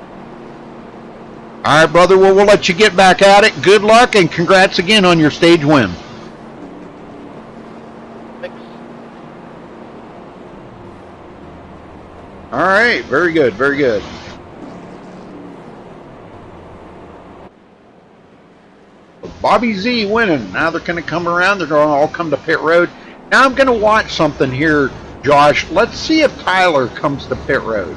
All right, brother. Well, we'll let you get back at it. Good luck, and congrats again on your stage win. Thanks. All right. Very good. Very good. Bobby Z winning. Now they're going to come around. They're going to all come to pit road. Now I'm going to watch something here, Josh. Let's see if Tyler comes to pit road.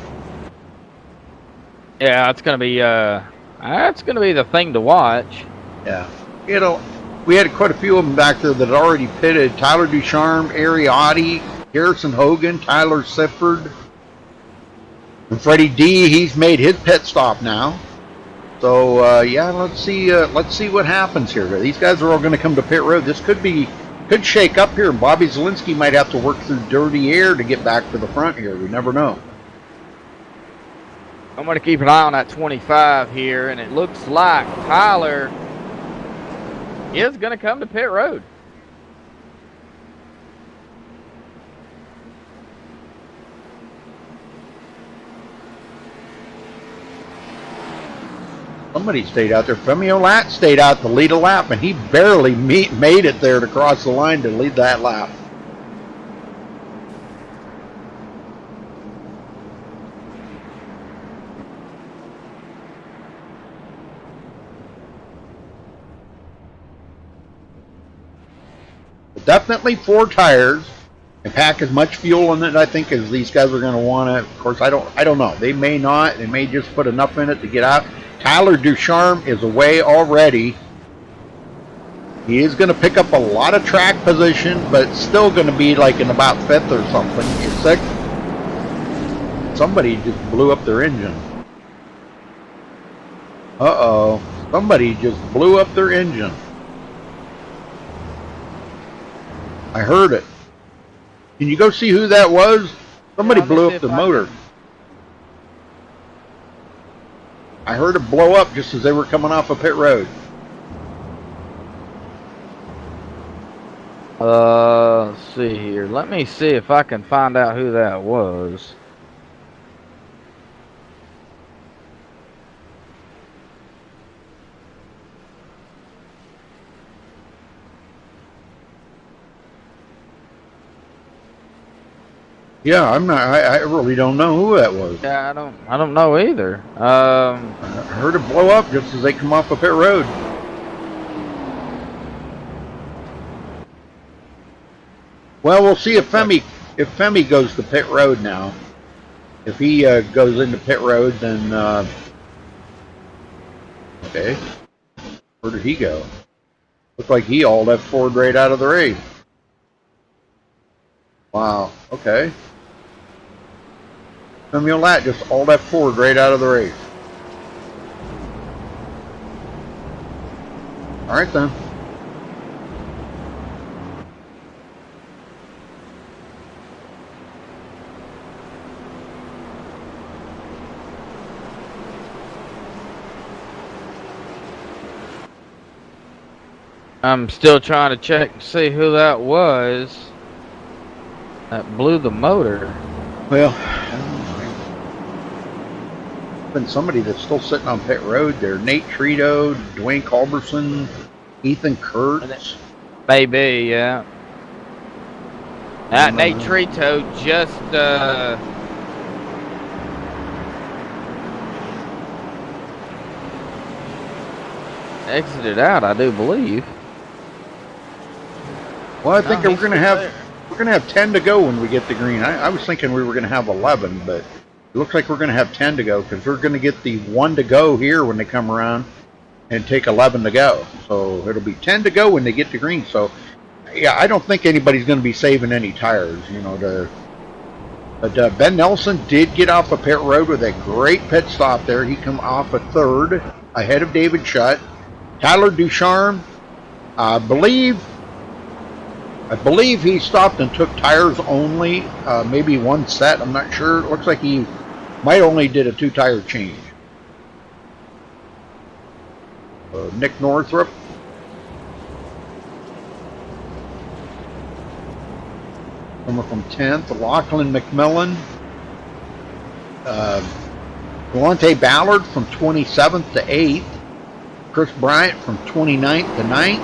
Yeah, it's gonna be the thing to watch. Yeah. We had quite a few of them back there that had already pitted. Tyler Ducharme, Ariotti, Harrison Hogan, Tyler Sifford, and Freddie D. He's made his pit stop now. So yeah, let's see what happens here. These guys are all going to come to pit road. This could shake up here. Bobby Zielinski might have to work through dirty air to get back to the front here. We never know. I'm going to keep an eye on that 25 here, and it looks like Tyler is going to come to pit road. Somebody stayed out there. Femio Lat stayed out to lead a lap, and he barely made it there to cross the line to lead that lap. Definitely 4 tires. and pack as much fuel in it, I think, as these guys are going to want to. Of course, I don't know. They may not. They may just put enough in it to get out. Tyler Ducharme is away already. He is going to pick up a lot of track position, but still going to be like in about 5th or something. He's 6th. Somebody just blew up their engine. Uh-oh. Somebody just blew up their engine. I heard it. Can you go see who that was? Somebody blew up the motor. I heard it blow up just as they were coming off of pit road. Let's see here. Let me see if I can find out who that was. Yeah, I'm not. I really don't know who that was. Yeah, I don't know either. I heard it blow up just as they come off of pit road. Well, we'll see if Femi goes to pit road now. If he goes into pit road, then okay. Where did he go? Looks like he all left Ford right out of the race. Wow. Okay. Femi Olat just all left Ford right out of the race. All right then. I'm still trying to check and see who that was that blew the motor. Well, been somebody that's still sitting on pit road there. Nate Trito, Dwayne Culberson, Ethan Kurtz. Maybe, yeah. Nate Trito just exited out, I do believe. Well, I think we're gonna have 10 to go when we get the green. I was thinking we were gonna have 11, but it looks like we're gonna have 10 to go because we're gonna get the 1 to go here when they come around, and take 11 to go. So it'll be 10 to go when they get the green. So yeah, I don't think anybody's gonna be saving any tires, you know. But Ben Nelson did get off a pit road with a great pit stop there. He come off a 3rd ahead of David Shutt. Tyler Ducharme, I believe he stopped and took tires only, maybe 1 set. I'm not sure. It looks like he might only did a 2-tire change. Nick Northrup. Coming from 10th. Lachlan McMillan. Delonte Ballard from 27th to 8th. Chris Bryant from 29th to 9th.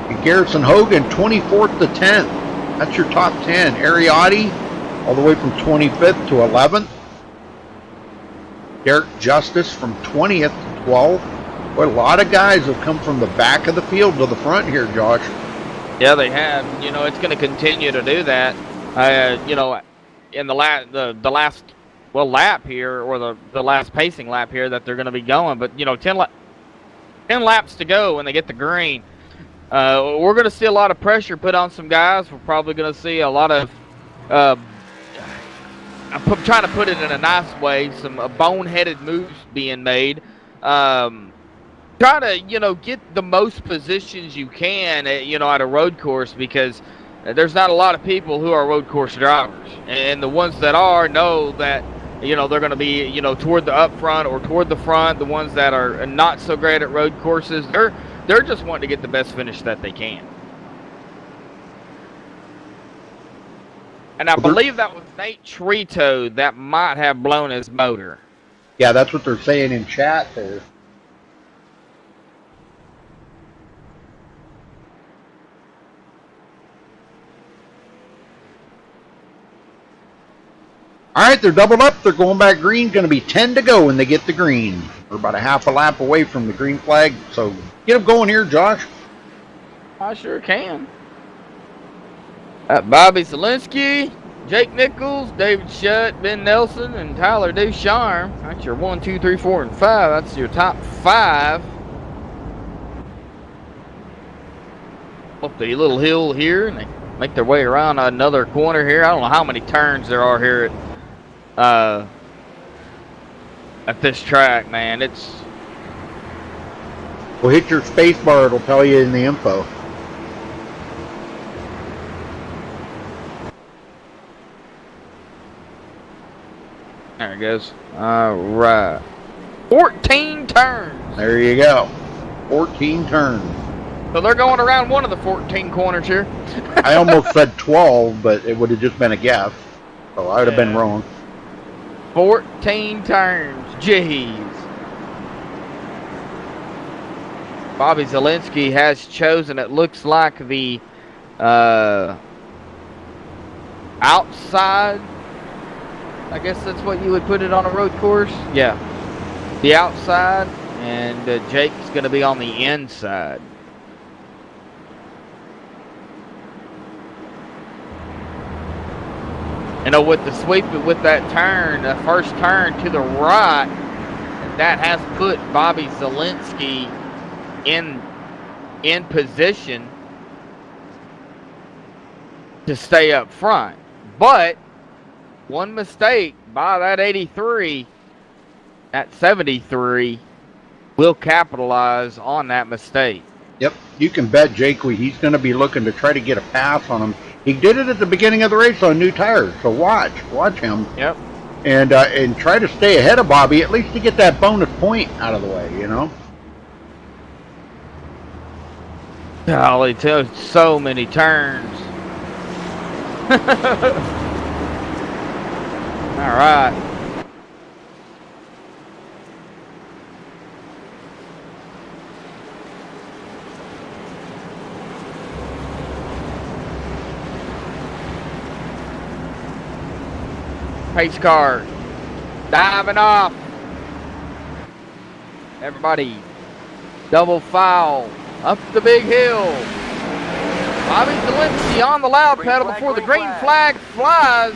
And Garrison Hogan, 24th to 10th. That's your top 10. Ariotti, all the way from 25th to 11th. Derek Justice from 20th to 12th. Boy, a lot of guys have come from the back of the field to the front here, Josh. Yeah, they have. You know, it's going to continue to do that. You know, in the last lap here, or the last pacing lap here that they're going to be going. But, you know, 10 laps to go when they get the green. We're going to see a lot of pressure put on some guys. We're probably going to see a lot of, I'm trying to put it in a nice way, some boneheaded moves being made. Try to, you know, get the most positions you can, you know, at a road course, because there's not a lot of people who are road course drivers. And the ones that are know that, you know, they're going to be, you know, toward the up front or toward the front. The ones that are not so great at road courses, they're just wanting to get the best finish that they can. And I believe that was Nate Trito that might have blown his motor. Yeah, that's what they're saying in chat there. All right, they're doubled up. They're going back green. Going to be 10 to go when they get the green. We're about a half a lap away from the green flag. So get them going here, Josh. I sure can. Bobby Zielinski, Jake Nichols, David Shutt, Ben Nelson, and Tyler Ducharme. That's your 1, 2, 3, 4, and 5. That's your top 5. Up the little hill here, and they make their way around another corner here. I don't know how many turns there are here at this track, man. It's Well, hit your space bar, it'll tell you in the info. there it goes. All right, 14 turns. There you go. 14 turns. So they're going around one of the 14 corners here. I almost said 12, but it would have just been a guess. So I would have been wrong. 14 turns. Jeez. Bobby Zielinski has chosen, it looks like, the outside. I guess that's what you would put it on a road course. Yeah. The outside. And Jake's going to be on the inside. You know, with the sweep, with that turn, the first turn to the right, that has put Bobby Zielinski in position to stay up front. But one mistake by that 83 at 73 will capitalize on that mistake. Yep, you can bet Jake he's going to be looking to try to get a pass on him. He did it at the beginning of the race on new tires, so watch him. Yep. And try to stay ahead of Bobby, at least to get that bonus point out of the way, you know? Golly, so many turns. All right. Pace car diving off. Everybody double foul up the big hill. Bobby Zielinski on the loud pedal before the green flag flies.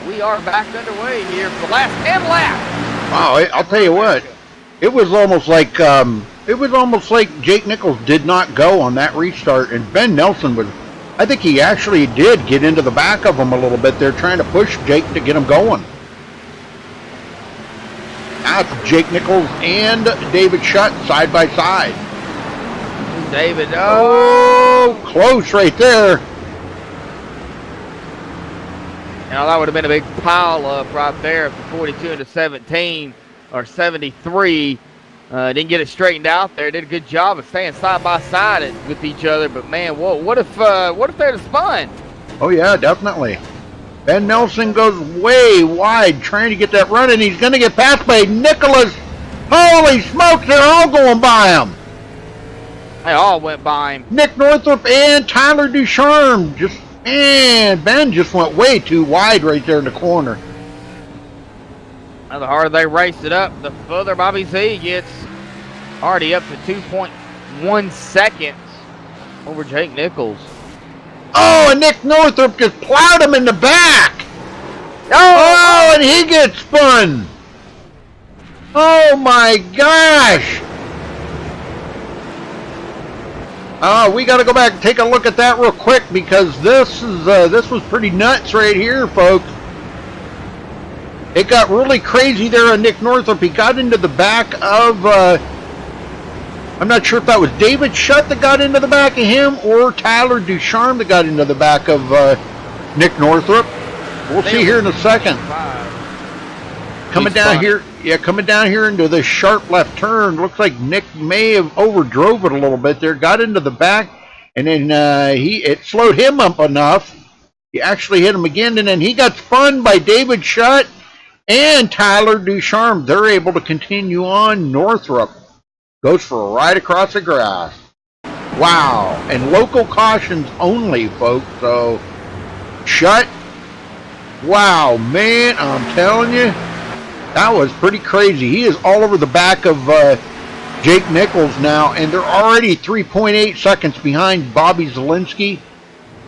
We are back underway here for the last 10 laps. Wow, I'll tell you what, it was almost like Jake Nichols did not go on that restart, and Ben Nelson was. I think he actually did get into the back of him a little bit. They're trying to push Jake to get him going. That's Jake Nichols and David Shutt side by side. David, close right there. Now that would have been a big pile up right there from 42 into 17 or 73. Didn't get it straightened out there. Did a good job of staying side by side with each other. But man, what if they'd have spun? Oh yeah, definitely. Ben Nelson goes way wide trying to get that run, and he's going to get passed by Nicholas. Holy smokes, they're all going by him. They all went by him. Nick Northrup and Tyler Ducharme. Ben just went way too wide right there in the corner. Now the harder they race it up, the further Bobby Z gets. Already up to 2.1 seconds over Jake Nichols. Oh, and Nick Northrup just plowed him in the back. Oh, and he gets spun. Oh my gosh. We got to go back and take a look at that real quick, because this was pretty nuts right here, folks. It got really crazy there on Nick Northrup. He got into the back of, I'm not sure if that was David Shutt that got into the back of him, or Tyler Ducharme that got into the back of Nick Northrup. We'll see here in a second. Coming down here into this sharp left turn. Looks like Nick may have overdrove it a little bit there. Got into the back, and then it slowed him up enough. He actually hit him again, and then he got spun by David Shutt and Tyler Ducharme. They're able to continue on. Northrup goes for a ride across the grass. Wow. And local cautions only, folks. So, Shutt. Wow, man, I'm telling you, that was pretty crazy. He is all over the back of Jake Nichols now, and they're already 3.8 seconds behind Bobby Zielinski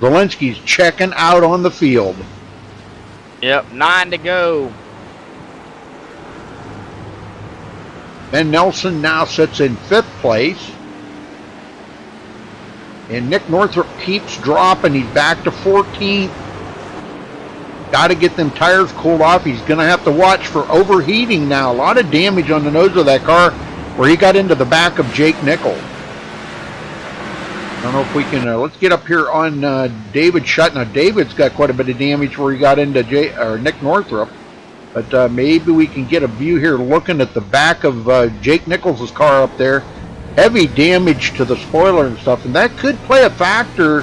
Zelensky's checking out on the field. Yep, 9 to go. Ben Nelson now sits in 5th place. And Nick Northrup keeps dropping. He's back to 14th. Got to get them tires cooled off. He's going to have to watch for overheating now. A lot of damage on the nose of that car where he got into the back of Jake Nichols. I don't know if we can, let's get up here on David Shutt. Now, David's got quite a bit of damage where he got into Nick Northrup. But maybe we can get a view here looking at the back of Jake Nichols' car up there. Heavy damage to the spoiler and stuff. And that could play a factor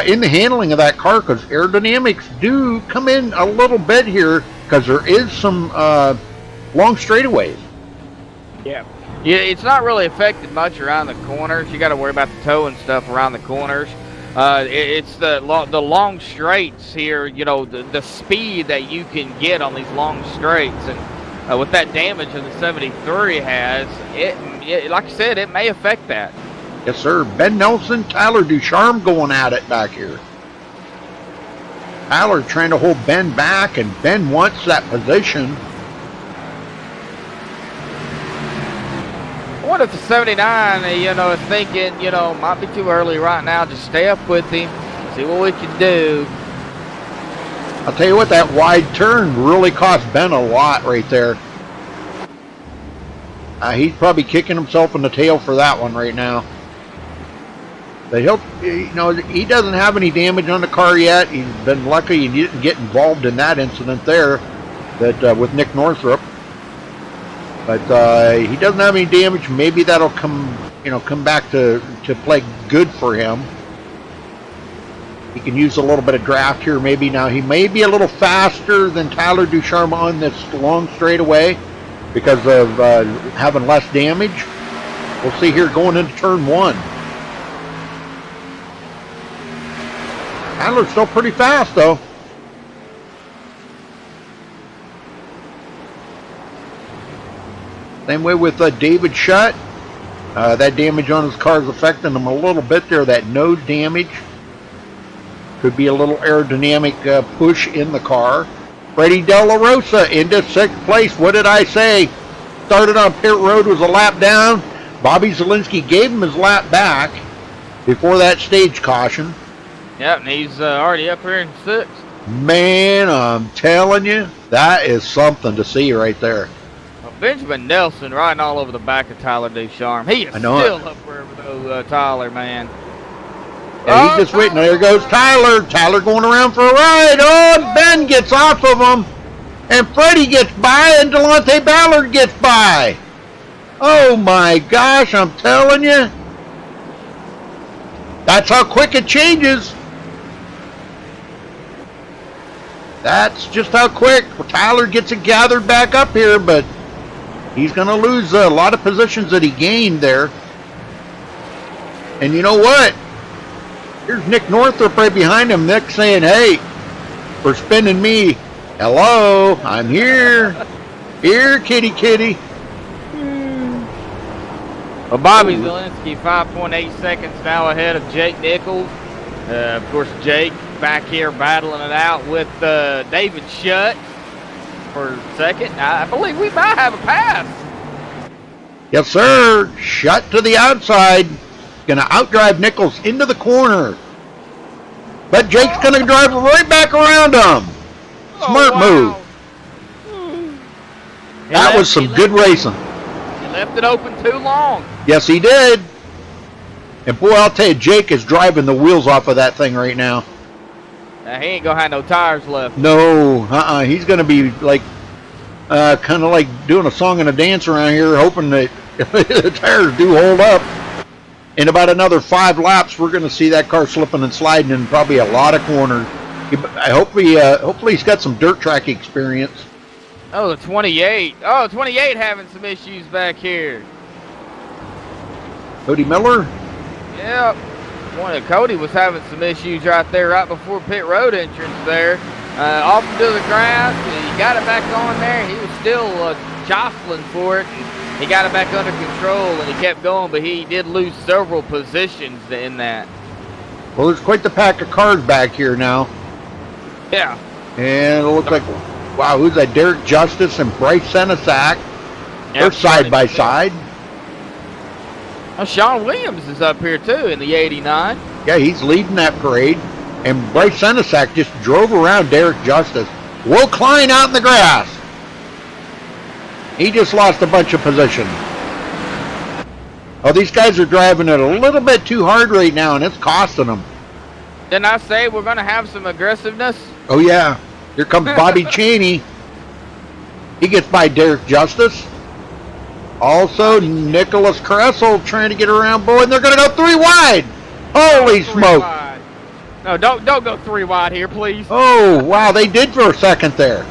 in the handling of that car because aerodynamics do come in a little bit here because there is some long straightaways. Yeah. Yeah, it's not really affected much around the corners. You got to worry about the toe and stuff around the corners. It's the long straights here, you know, the speed that you can get on these long straights. And with that damage that the 73 has, it, like I said, it may affect that. Yes, sir. Ben Nelson, Tyler Ducharme going at it back here. Tyler trying to hold Ben back, and Ben wants that position. I wonder if the 79, you know, is thinking, you know, might be too early right now. Just stay up with him, see what we can do. I'll tell you what, that wide turn really cost Ben a lot right there. He's probably kicking himself in the tail for that one right now. But he'll, you know, he doesn't have any damage on the car yet. He's been lucky he didn't get involved in that incident there, that with Nick Northrup. But he doesn't have any damage. Maybe that'll come back to play good for him. He can use a little bit of draft here. Maybe now he may be a little faster than Tyler Ducharme on this long straightaway because of having less damage. We'll see here going into turn 1. Tyler's still pretty fast though. Same way with David Shutt. That damage on his car is affecting him a little bit there. That nose damage could be a little aerodynamic push in the car. Freddie De La Rosa into 6th place. What did I say? Started on pit road, was a lap down. Bobby Zielinski gave him his lap back before that stage caution. Yep, and he's already up here in 6th. Man, I'm telling you, that is something to see right there. Benjamin Nelson riding all over the back of Tyler Ducharme. He is still up there with Tyler, man. Yeah, he's just waiting. There goes Tyler. Tyler going around for a ride. Oh, Ben gets off of him. And Freddie gets by, and Delonte Ballard gets by. Oh, my gosh, I'm telling you. That's how quick it changes. That's just how quick. Tyler gets it gathered back up here, but he's going to lose a lot of positions that he gained there. And you know what? Here's Nick Northrup right behind him. Nick saying, hey, for spinning me. Hello, I'm here. Here, kitty, kitty. Well, Bobby Zielinski, 5.8 seconds now ahead of Jake Nichols. Of course, Jake back here battling it out with David Shutt for second. I believe we might have a pass. Yes, sir. Shutt to the outside. Going to outdrive Nichols into the corner. But Jake's going to drive right back around him. Smart move. That was some good racing. He left it open too long. Yes, he did. And boy, I'll tell you, Jake is driving the wheels off of that thing right now. He ain't going to have no tires left. No, he's going to be like, kind of like doing a song and a dance around here, hoping that the tires do hold up. In about another 5 laps, we're going to see that car slipping and sliding in probably a lot of corners. Hopefully he's got some dirt track experience. Oh, the 28. Oh, 28 having some issues back here. Cody Miller? Yep. Cody was having some issues right there, right before pit road entrance there. Off to the ground. He got it back on there. He was still jostling for it. He got it back under control, and he kept going, but he did lose several positions in that. Well, there's quite the pack of cars back here now. Yeah. And it looks like, wow, who's that? Derek Justice and Bryce Senesac. They're Yep, side by side. Well, Sean Williams is up here too in the 89. Yeah, he's leading that parade. And Bryce Senesac just drove around Derek Justice. Will Klein out in the grass. He just lost a bunch of position. Oh, these guys are driving it a little bit too hard right now, and it's costing them. Didn't I say we're going to have some aggressiveness? Oh, yeah. Here comes Bobby Cheney. He gets by Derek Justice. Also, Nicholas Kressel trying to get around Boy, and they're going to go 3 wide. Holy smoke. Wide. No, don't go 3 wide here, please. Oh, wow, they did for a second there.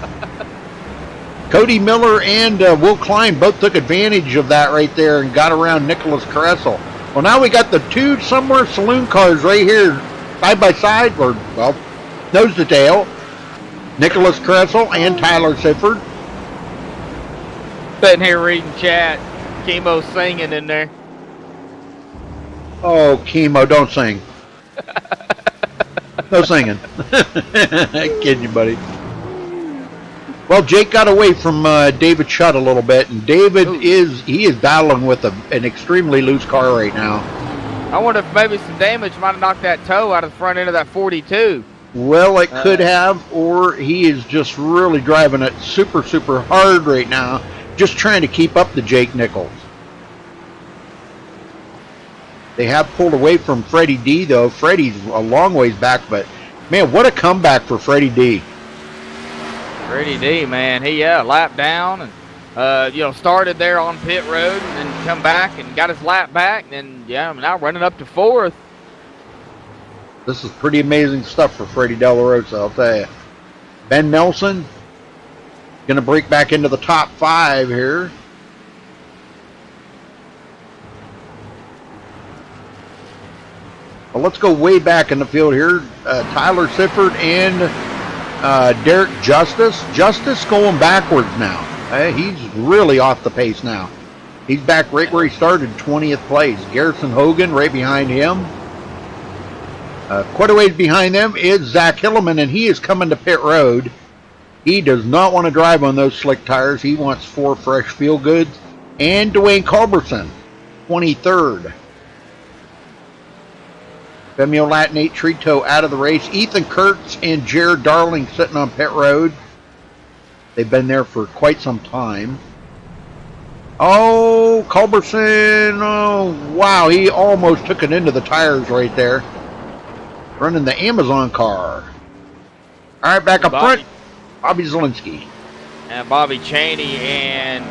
Cody Miller and Will Klein both took advantage of that right there and got around Nicholas Kressel. Well, now we got the 2 somewhere saloon cars right here, side by side, or, well, nose to tail. Nicholas Kressel and Tyler Sifford. Sitting here reading chat. Chemo singing in there. Oh, Chemo, don't sing. No singing. Kidding you, buddy. Well, Jake got away from David Shutt a little bit, and David is battling with an extremely loose car right now. I wonder if maybe some damage might have knocked that toe out of the front end of that 42. Well, it could have, or he is just really driving it super, super hard right now, just trying to keep up to Jake Nichols. They have pulled away from Freddie D, though. Freddie's a long ways back, but, man, what a comeback for Freddie D. Freddie D, man, he lap down and started there on pit road and then come back and got his lap back and now running up to 4th. This is pretty amazing stuff for Freddie De La Rosa, I'll tell you. Ben Nelson going to break back into the top 5 here. Well, let's go way back in the field here. Tyler Sifford and Derek Justice. Justice going backwards now. He's really off the pace now. He's back right where he started, 20th place. Garrison Hogan right behind him. Quite a ways behind them is Zach Hilleman, and he is coming to pit road. He does not want to drive on those slick tires. He wants 4 fresh feel goods. And Dwayne Culberson, 23rd. Femio Latinate Trito out of the race. Ethan Kurtz and Jared Darling sitting on pit road. They've been there for quite some time. Oh, Culberson. Oh, wow. He almost took it into the tires right there. Running the Amazon car. All right, back up front. Bobby Zielinski. And Bobby Cheney and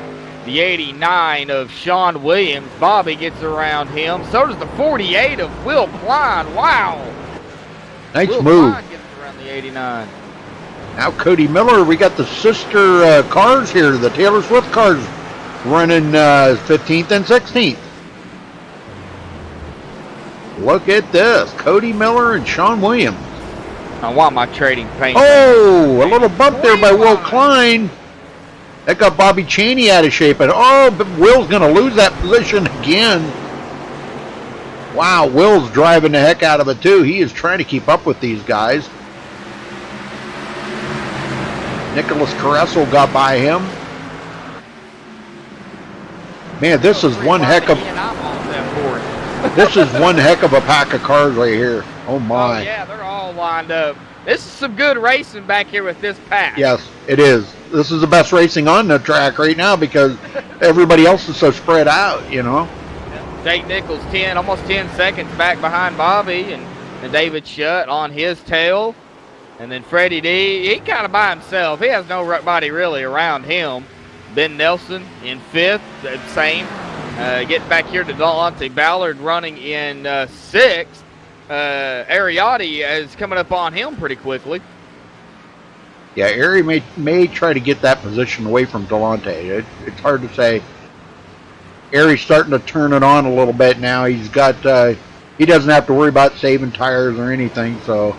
the 89 of Sean Williams. Bobby gets around him. So does the 48 of Will Klein. Wow. Nice Will move. Klein gets around the 89. Now Cody Miller. We got the sister cars here. The Taylor Swift cars running 15th and 16th. Look at this. Cody Miller and Sean Williams. I want my trading paint. Oh, a little bump there by Will Klein. That got Bobby Cheney out of shape. And but Will's going to lose that position again. Wow, Will's driving the heck out of it too. He is trying to keep up with these guys. Nicholas Caressel got by him. Man, this is one heck of this is one heck of a pack of cars right here. Oh my. Oh, yeah, they're all lined up. This is some good racing back here with this pack. Yes, it is. This is the best racing on the track right now because everybody else is so spread out, you know. Jake Nichols almost 10 seconds back behind Bobby and David Shutt on his tail. And then Freddie D, he kind of by himself. He has nobody really around him. Ben Nelson in 5th, same. Getting back here to Delonte Ballard running in 6th. Ariotti is coming up on him pretty quickly. Yeah, Ari may try to get that position away from Delonte. It's hard to say. Ari's starting to turn it on a little bit now. He's got he doesn't have to worry about saving tires or anything. So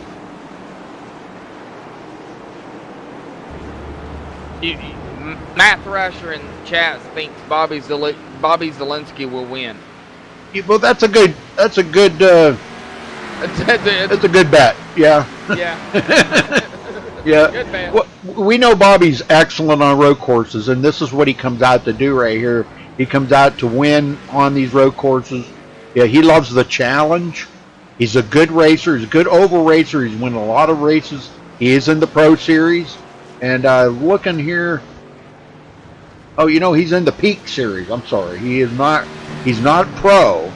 Matt Thrasher in chat thinks Bobby Zielinski will win. well, that's a good It's a good bet. Yeah. Yeah. Yeah. Good bet. Well, we know Bobby's excellent on road courses, and this is what he comes out to do right here. He comes out to win on these road courses. Yeah, he loves the challenge. He's a good racer. He's a good oval racer. He's won a lot of races. He is in the Pro Series. And looking here, oh, you know, he's in the Peak Series. I'm sorry. He's not Pro.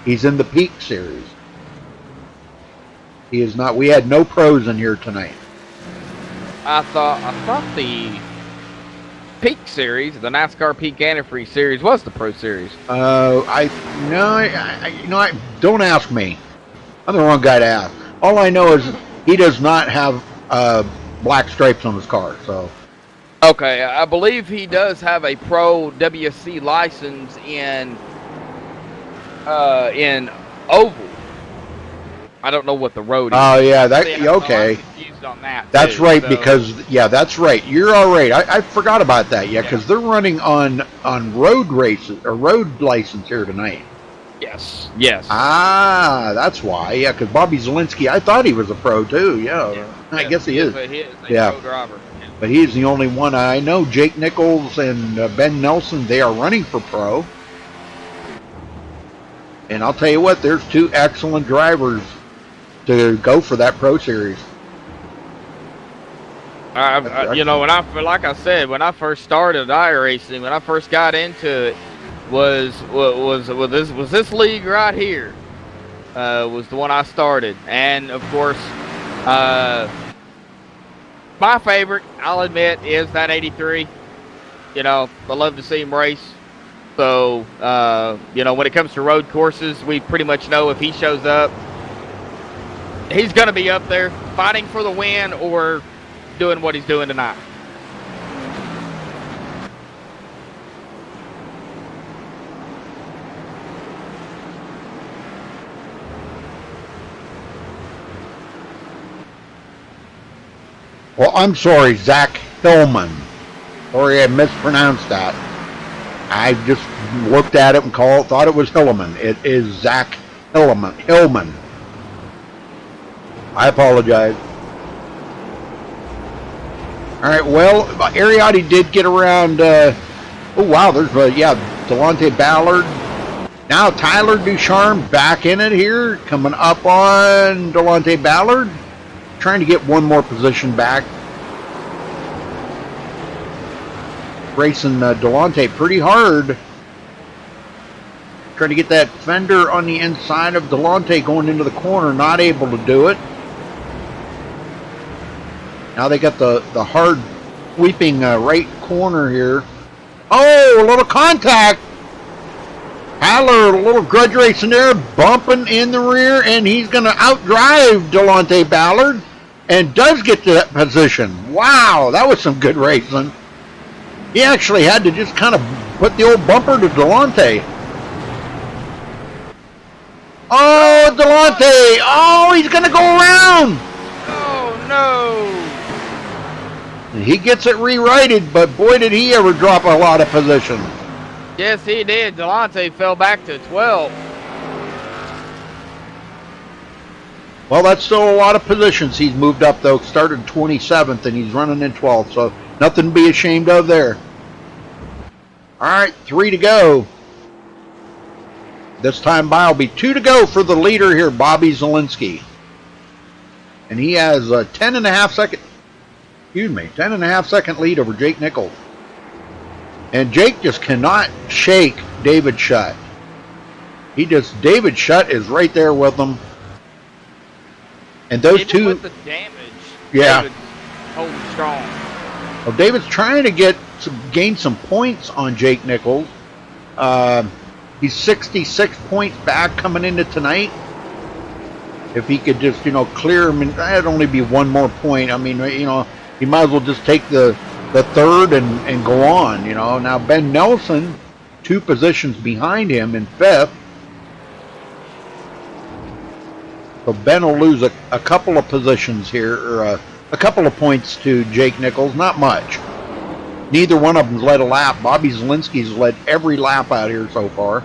He's in the Peak Series. He is not. We had no pros in here tonight. I thought the Peak Series, the NASCAR Peak Antifreeze Series, was the Pro Series. Don't ask me. I'm the wrong guy to ask. All I know is he does not have black stripes on his car. So. Okay, I believe he does have a Pro WSC license in oval. I don't know what the road is. Oh yeah, that See, okay. I'm confused on that. That's too, right, so. because that's right. You're all right. I forgot about that. Yeah, because they're running on road races or road license here tonight. Yes. Yes. Ah, that's why. Yeah, because Bobby Zielinski, I thought he was a pro too. Yeah, I guess he is. But he is a Yeah. pro driver. But he's the only one I know. Jake Nichols and Ben Nelson, they are running for pro. And I'll tell you what, there's two excellent drivers to go for that Pro Series. You know, like I said, when I first started iRacing, when I first got into it, was this league right here, was the one I started, and of course, my favorite, I'll admit, is that 83. You know, I love to see him race. So, you know, when it comes to road courses, we pretty much know if he shows up, he's going to be up there fighting for the win or doing what he's doing tonight. Well, I'm sorry, Zach Hillman. Sorry I mispronounced that. I just looked at it and thought it was Hillman. It is Zach Hillman. I apologize. All right, well, Ariotti did get around. Oh, wow, there's, Delonte Ballard. Now Tyler Ducharme back in it here, coming up on Delonte Ballard. Trying to get one more position back. Racing Delonte pretty hard. Trying to get that fender on the inside of Delonte going into the corner. Not able to do it. Now they got the hard sweeping right corner here. Oh, a little contact. Tyler, a little grudge racing there, bumping in the rear, and he's going to outdrive Delonte Ballard, and does get to that position. Wow, that was some good racing. He actually had to just kind of put the old bumper to Delonte. Oh, Delonte! Oh, he's going to go around! Oh, no! And he gets it rewrited, but boy, did he ever drop a lot of position. Yes, he did. Delonte fell back to 12. Well, that's still a lot of positions he's moved up, though. Started 27th, and he's running in 12th, so nothing to be ashamed of there. All right, 3 to go. This time by will be 2 to go for the leader here, Bobby Zielinski. And he has a 10.5 second lead over Jake Nichols. And Jake just cannot shake David Shutt. David Shutt is right there with him. And those Even two, with the damage, yeah, David's holding strong. Well, David's trying to gain some points on Jake Nichols. He's 66 points back coming into tonight. If he could just, clear him, and that'd only be one more point. I mean, he might as well just take the third and go on. Now Ben Nelson, 2 positions behind him in 5th. So Ben will lose a couple of positions here, or a couple of points to Jake Nichols. Not much. Neither one of them's led a lap. Bobby Zielinski's led every lap out here so far.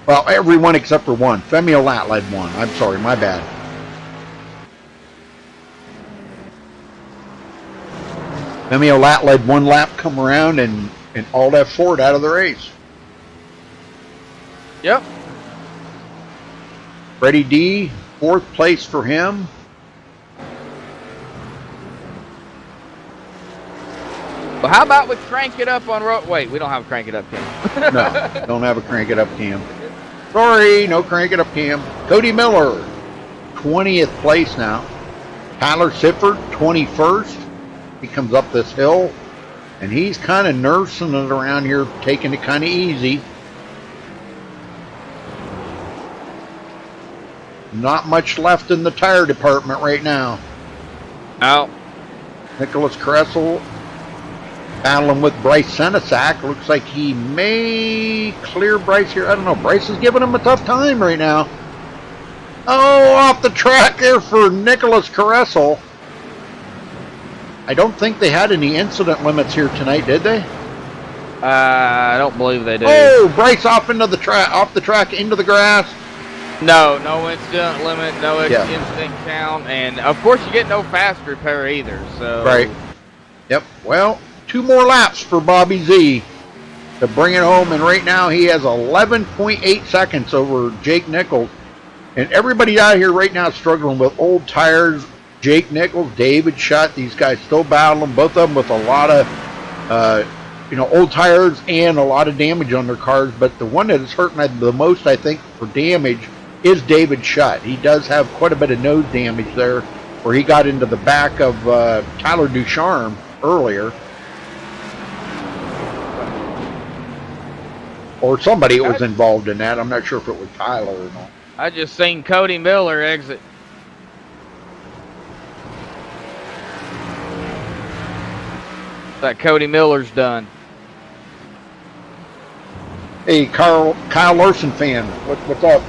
Well, everyone except for one. Femi Olat led one. I'm sorry, my bad. Femi Olat led one lap, come around, and all that Ford out of the race. Yep. Freddie D, 4th place for him. Well, how about we crank it up on road? Wait, we don't have a crank it up cam. No, don't have a crank it up cam. Sorry, no crank it up cam. Cody Miller, 20th place now. Tyler Sifford, 21st. He comes up this hill, and he's kind of nursing it around here, taking it kind of easy. Not much left in the tire department right now. Out. Nicholas Kressel battling with Bryce Senesac. Looks like he may clear Bryce here. I don't know. Bryce is giving him a tough time right now. Oh, off the track there for Nicholas Kressel. I don't think they had any incident limits here tonight, did they? I don't believe they do. Oh, Bryce off into the track, off the track into the grass. No incident limit, no Yeah. incident count, and of course you get no fast repair either. So Right. Yep. Well, 2 more laps for Bobby Z to bring it home, and right now he has 11.8 seconds over Jake Nichols. And everybody out here right now is struggling with old tires. Jake Nichols, David Shutt, these guys still battling, both of them with a lot of old tires and a lot of damage on their cars. But the one that is hurting the most, I think, for damage is David Shutt. He does have quite a bit of nose damage there, where he got into the back of Tyler Ducharme earlier. Or somebody was involved in that. I'm not sure if it was Tyler or not. I just seen Cody Miller exit. That Cody Miller's done. Hey, Kyle Larson fan, what's up?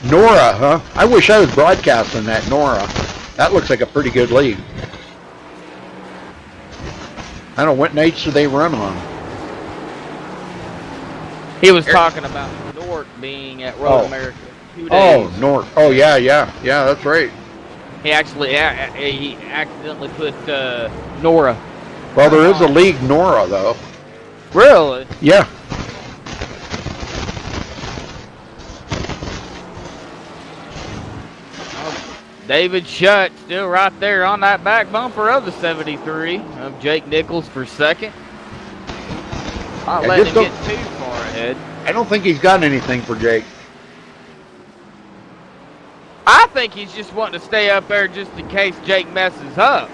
Nora, huh? I wish I was broadcasting that, Nora. That looks like a pretty good league. I don't know, what nights do they run on? He was talking about Nort being at Road America 2 days. Oh, Nort. Oh, yeah, that's right. He actually he accidentally put Nora. Well, there is a league Nora, though. Really? Yeah. David Shutt still right there on that back bumper of the 73 of Jake Nichols for second. Not letting him get too far ahead. I don't think he's got anything for Jake. I think he's just wanting to stay up there just in case Jake messes up.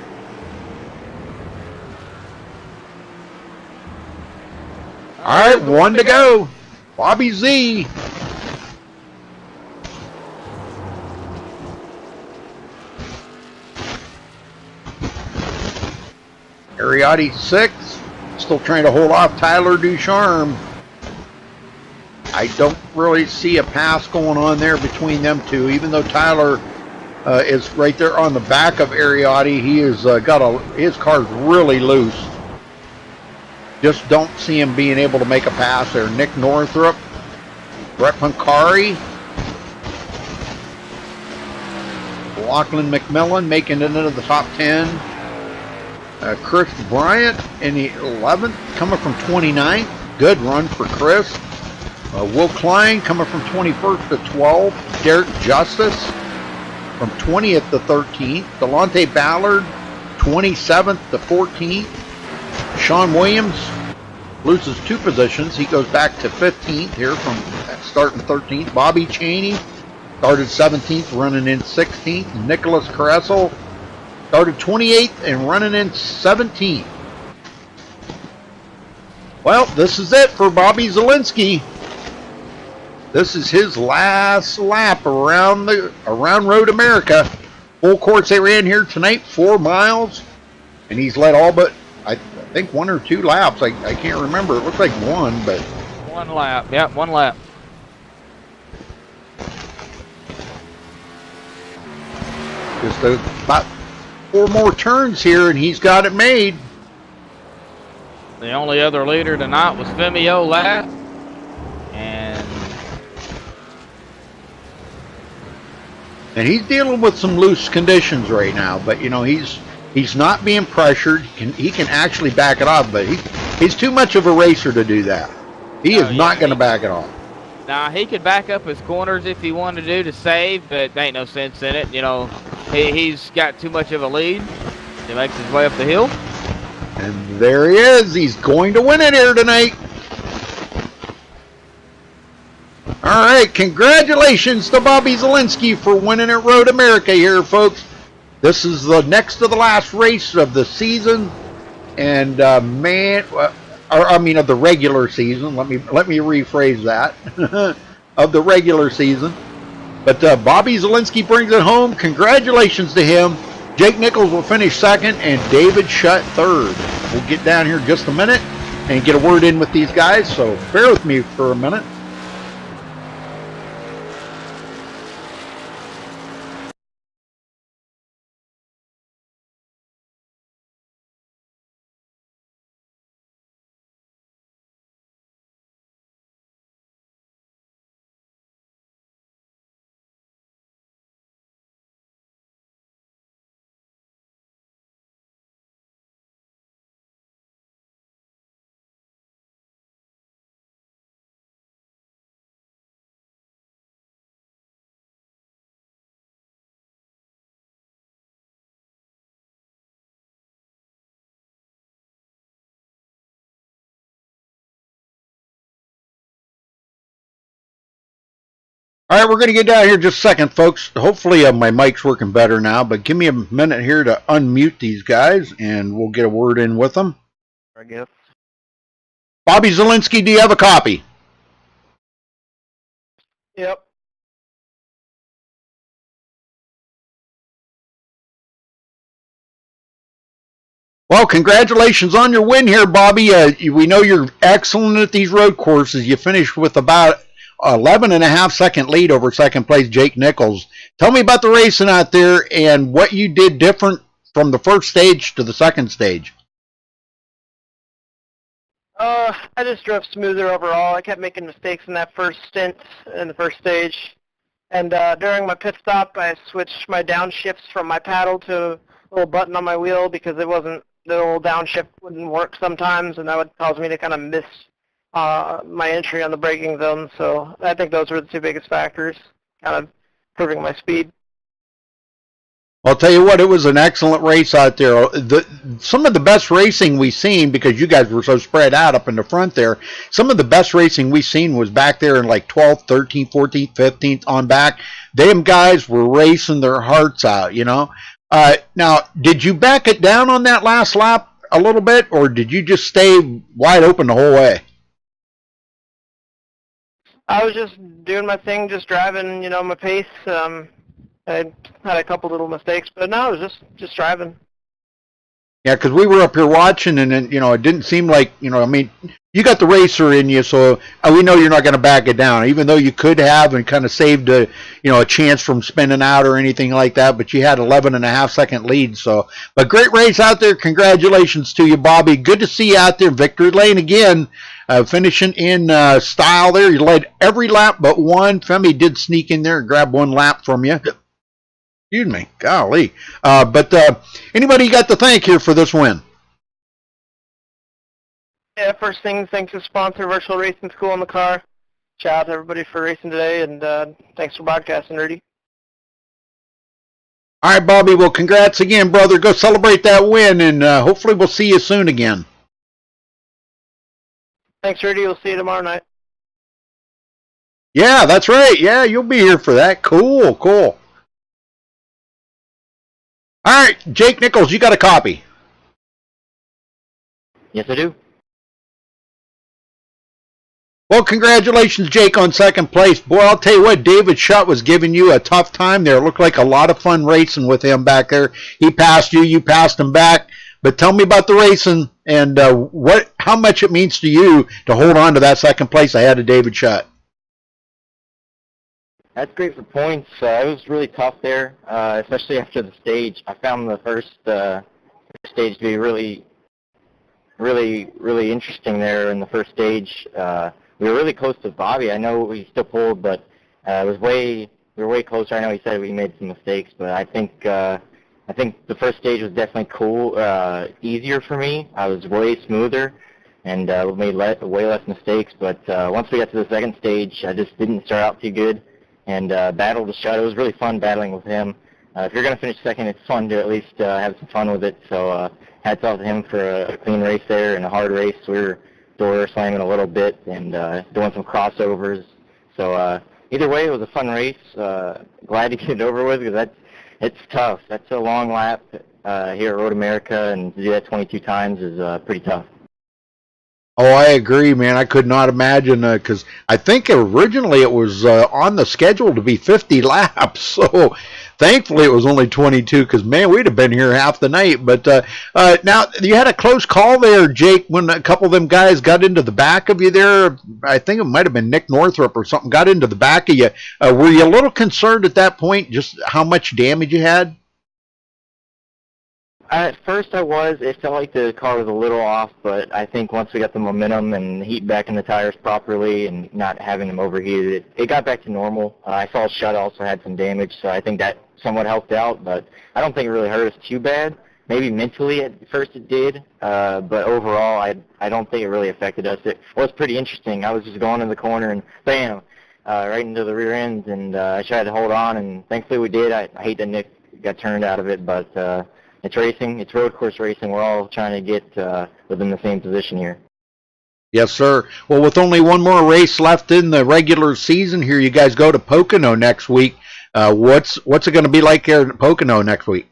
All right, one to go. Bobby Z. Ariotti 6, still trying to hold off Tyler Ducharme. I don't really see a pass going on there between them two, even though Tyler is right there on the back of Ariotti. He has his car's really loose. Just don't see him being able to make a pass there. Nick Northrup, Brett Pancari, Lachlan McMillan making it into the top 10. Chris Bryant in the 11th, coming from 29th. Good run for Chris. Will Klein coming from 21st to 12th. Derek Justice from 20th to 13th. Delonte Ballard, 27th to 14th. Sean Williams loses 2 positions. He goes back to 15th here from starting 13th. Bobby Chaney started 17th, running in 16th. Nicholas Kressel started 28th and running in 17th. Well, this is it for Bobby Zielinski. This is his last lap around Road America. Full course they ran here tonight, 4 miles, and he's led all but I think 1 or 2 laps. I can't remember. It looks like 1, but 1 lap. Yep, 1 lap. Just about 4 more turns here, and he's got it made. The only other leader tonight was Femi Olat. And he's dealing with some loose conditions right now, but you know he's not being pressured. He can actually back it off, but he's too much of a racer to do that. He is not going to back it off. Now he could back up his corners if he wanted to save, but there ain't no sense in it. You know, he's got too much of a lead. He makes his way up the hill. And there he is. He's going to win it here tonight. All right, congratulations to Bobby Zielinski for winning at Road America here, folks. This is the next to the last race of the season, and of the regular season. Let me rephrase that of the regular season. But Bobby Zielinski brings it home. Congratulations to him. Jake Nichols will finish second, and David Shutt third. We'll get down here in just a minute and get a word in with these guys. So bear with me for a minute. All right, we're going to get down here just a second, folks. Hopefully my mic's working better now, but give me a minute here to unmute these guys, and we'll get a word in with them. I guess. Bobby Zielinski, do you have a copy? Yep. Well, congratulations on your win here, Bobby. We know you're excellent at these road courses. You finished with about 11.5-second lead over second place Jake Nichols. Tell me about the racing out there and what you did different from the first stage to the second stage. I just drove smoother overall. I kept making mistakes in that first stint in the first stage. And during my pit stop, I switched my downshifts from my paddle to a little button on my wheel because it wasn't, the old downshift wouldn't work sometimes, and that would cause me to kind of miss my entry on the braking zone. So I think those were the two biggest factors, kind of improving my speed. I'll tell you what, it was an excellent race out there. Some of the best racing we've seen, because you guys were so spread out up in the front there, some of the best racing we've seen was back there in like 12th, 13th, 14th, 15th on back. Them guys were racing their hearts out, you know. Now, did you back it down on that last lap a little bit, or did you just stay wide open the whole way? I was just doing my thing, just driving, you know, my pace. I had a couple little mistakes, but no, I was just driving. Yeah, because we were up here watching, and then, you know, it didn't seem like, you know, I mean, you got the racer in you, so we know you're not going to back it down, even though you could have and kind of saved a chance from spinning out or anything like that, but you had 11.5-second lead. So, but great race out there. Congratulations to you, Bobby. Good to see you out there. Victory lane again, finishing in style there. You led every lap but one. Femi did sneak in there and grab one lap from you. Excuse me, golly. But anybody you got to thank here for this win? Yeah, first thing, thanks to sponsor Virtual Racing School in the car. Shout out to everybody for racing today, and thanks for broadcasting, Rudy. All right, Bobby, well, congrats again, brother. Go celebrate that win, and hopefully we'll see you soon again. Thanks, Rudy. We'll see you tomorrow night. Yeah, that's right. Yeah, you'll be here for that. Cool, cool. All right, Jake Nichols, you got a copy? Yes, I do. Well, congratulations, Jake, on second place. Boy, I'll tell you what, David Shutt was giving you a tough time there. It looked like a lot of fun racing with him back there. He passed you, you passed him back. But tell me about the racing and how much it means to you to hold on to that second place ahead of David Shutt. That's great for points. It was really tough there, especially after the stage. I found the first stage to be really really interesting there in the first stage. We were really close to Bobby. I know he still pulled, but we were way closer. I know he said we made some mistakes, but I think the first stage was definitely cool, easier for me. I was way smoother and made way less mistakes. But once we got to the second stage, I just didn't start out too good and battled the shot. It was really fun battling with him. If you're going to finish second, it's fun to at least have some fun with it. So hats off to him for a clean race there and a hard race. We were door slamming a little bit and doing some crossovers. So either way, it was a fun race. Glad to get it over with because it's tough. That's a long lap here at Road America, and to do that 22 times is pretty tough. Oh, I agree, man. I could not imagine because I think originally it was on the schedule to be 50 laps. So thankfully it was only 22 because, man, we'd have been here half the night. But now you had a close call there, Jake, when a couple of them guys got into the back of you there. I think it might have been Nick Northrup or something got into the back of you. Were you a little concerned at that point just how much damage you had? At first I was. It felt like the car was a little off, but I think once we got the momentum and heat back in the tires properly and not having them overheated, it got back to normal. I saw Shut also had some damage, so I think that somewhat helped out, but I don't think it really hurt us too bad. Maybe mentally at first it did, but overall I don't think it really affected us. It was pretty interesting. I was just going in the corner and bam, right into the rear end, and I tried to hold on, and thankfully we did. I hate that Nick got turned out of it, but it's racing. It's road course racing. We're all trying to get within the same position here. Yes, sir. Well, with only one more race left in the regular season here, you guys go to Pocono next week. What's it going to be like here at Pocono next week?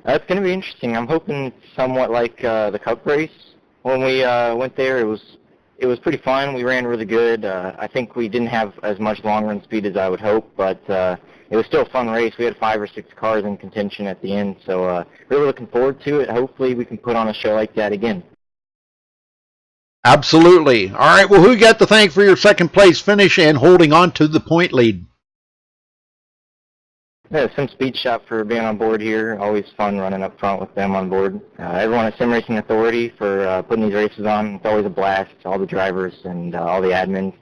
It's going to be interesting. I'm hoping it's somewhat like the Cup race. When we went there, it was pretty fun. We ran really good. I think we didn't have as much long run speed as I would hope, but it was still a fun race. We had 5 or 6 cars in contention at the end, so really looking forward to it. Hopefully we can put on a show like that again. Absolutely. All right, well, who you got to thank for your second place finish and holding on to the point lead? Yeah, Sim Speed Shop for being on board here. Always fun running up front with them on board. Everyone at Sim Racing Authority for putting these races on. It's always a blast. All the drivers and all the admins.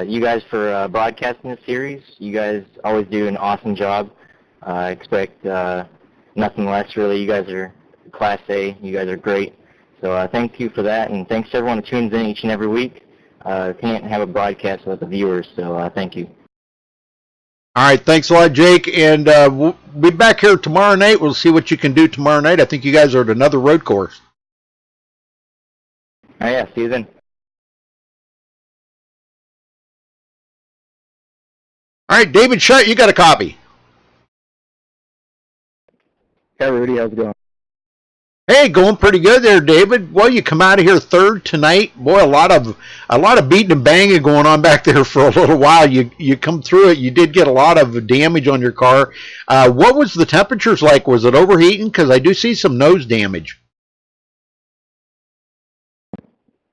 You guys for broadcasting this series. You guys always do an awesome job. I expect nothing less, really. You guys are Class A. You guys are great. So thank you for that, and thanks to everyone who tunes in each and every week. Can't have a broadcast without the viewers, so thank you. All right, thanks a lot, Jake, and we'll be back here tomorrow night. We'll see what you can do tomorrow night. I think you guys are at another road course. Oh, yeah, see you then. All right, David Shutt, you got a copy. Yeah, Rudy, how's it going? Hey, going pretty good there, David. Well, you come out of here third tonight. Boy, a lot of beating and banging going on back there for a little while. You come through it. You did get a lot of damage on your car. What was the temperatures like? Was it overheating? Because I do see some nose damage.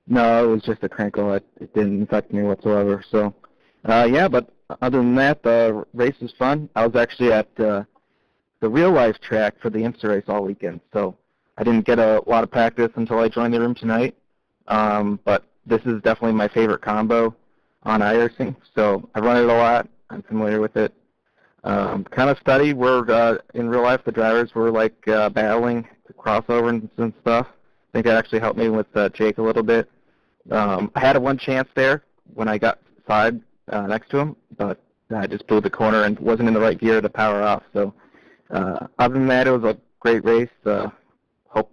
No, it was just a crinkle. It didn't affect me whatsoever. So, yeah, but other than that, the race was fun. I was actually at the real-life track for the IMSA race all weekend, so I didn't get a lot of practice until I joined the room tonight. But this is definitely my favorite combo on iRacing, so I run it a lot. I'm familiar with it. Kind of studied where in real life the drivers were like battling the crossover and stuff. I think that actually helped me with Jake a little bit. I had one chance there when I got side next to him, but I just blew the corner and wasn't in the right gear to power off. So other than that, it was a great race. Hope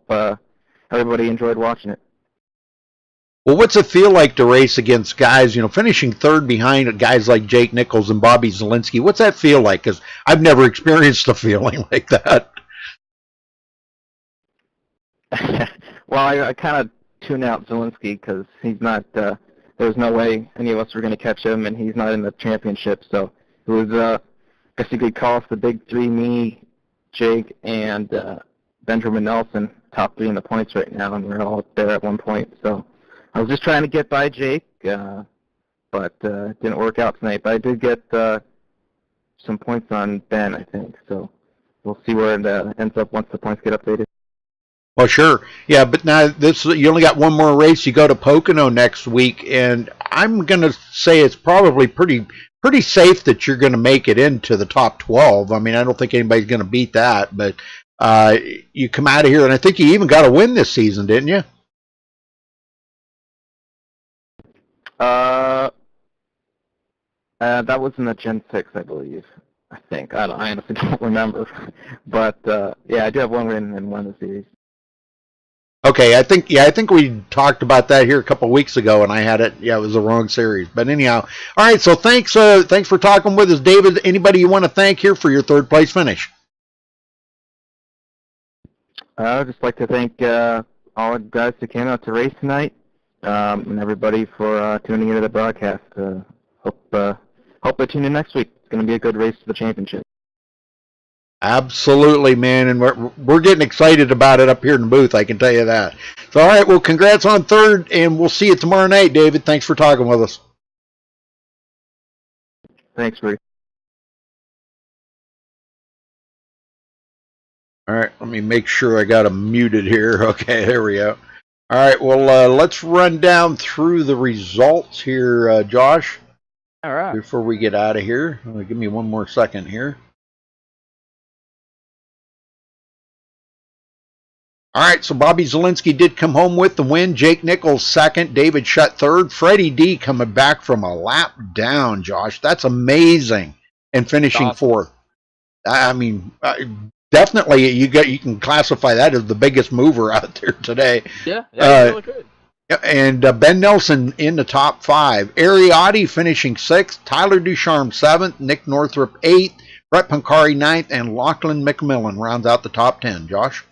everybody enjoyed watching it. Well, what's it feel like to race against guys, finishing third behind guys like Jake Nichols and Bobby Zielinski? What's that feel like? Because I've never experienced a feeling like that. Well, I kind of tune out Zielinski because he's not. There's no way any of us were going to catch him, and he's not in the championship. So it was basically call us the big three: me, Jake, and Benjamin Nelson, top 3 in the points right now, and we're all there at one point. So I was just trying to get by Jake, but it didn't work out tonight. But I did get some points on Ben, I think. So we'll see where it ends up once the points get updated. Well, sure. Yeah, but now you only got one more race. You go to Pocono next week, and I'm going to say it's probably pretty safe that you're going to make it into the top 12. I mean, I don't think anybody's going to beat that, but you come out of here, and I think you even got a win this season, didn't you? That was in the Gen 6, I believe. I think. I honestly don't remember. But, yeah, I do have one win and won the series. Okay, I think we talked about that here a couple of weeks ago, and I had it. Yeah, it was the wrong series. But anyhow, all right. So thanks for talking with us, David. Anybody you want to thank here for your third place finish? I'd just like to thank all the guys that came out to race tonight, and everybody for tuning into the broadcast. Hope they tune in next week. It's going to be a good race to the championship. Absolutely, man, and we're getting excited about it up here in the booth, I can tell you that. So, all right, well, congrats on third, and we'll see you tomorrow night, David. Thanks for talking with us. Thanks, Rudy. All right, let me make sure I got him muted here. Okay, there we go. All right, well, let's run down through the results here, Josh. All right. Before we get out of here. Give me one more second here. All right, so Bobby Zielinski did come home with the win. Jake Nichols second. David Shutt third. Freddie D coming back from a lap down, Josh. That's amazing. And finishing fourth. I mean, definitely you can classify that as the biggest mover out there today. Yeah, really good. And Ben Nelson in the top 5. Ariotti finishing 6th. Tyler Ducharme 7th. Nick Northrup 8th. Brett Pancari 9th. And Lachlan McMillan rounds out the top 10. Josh?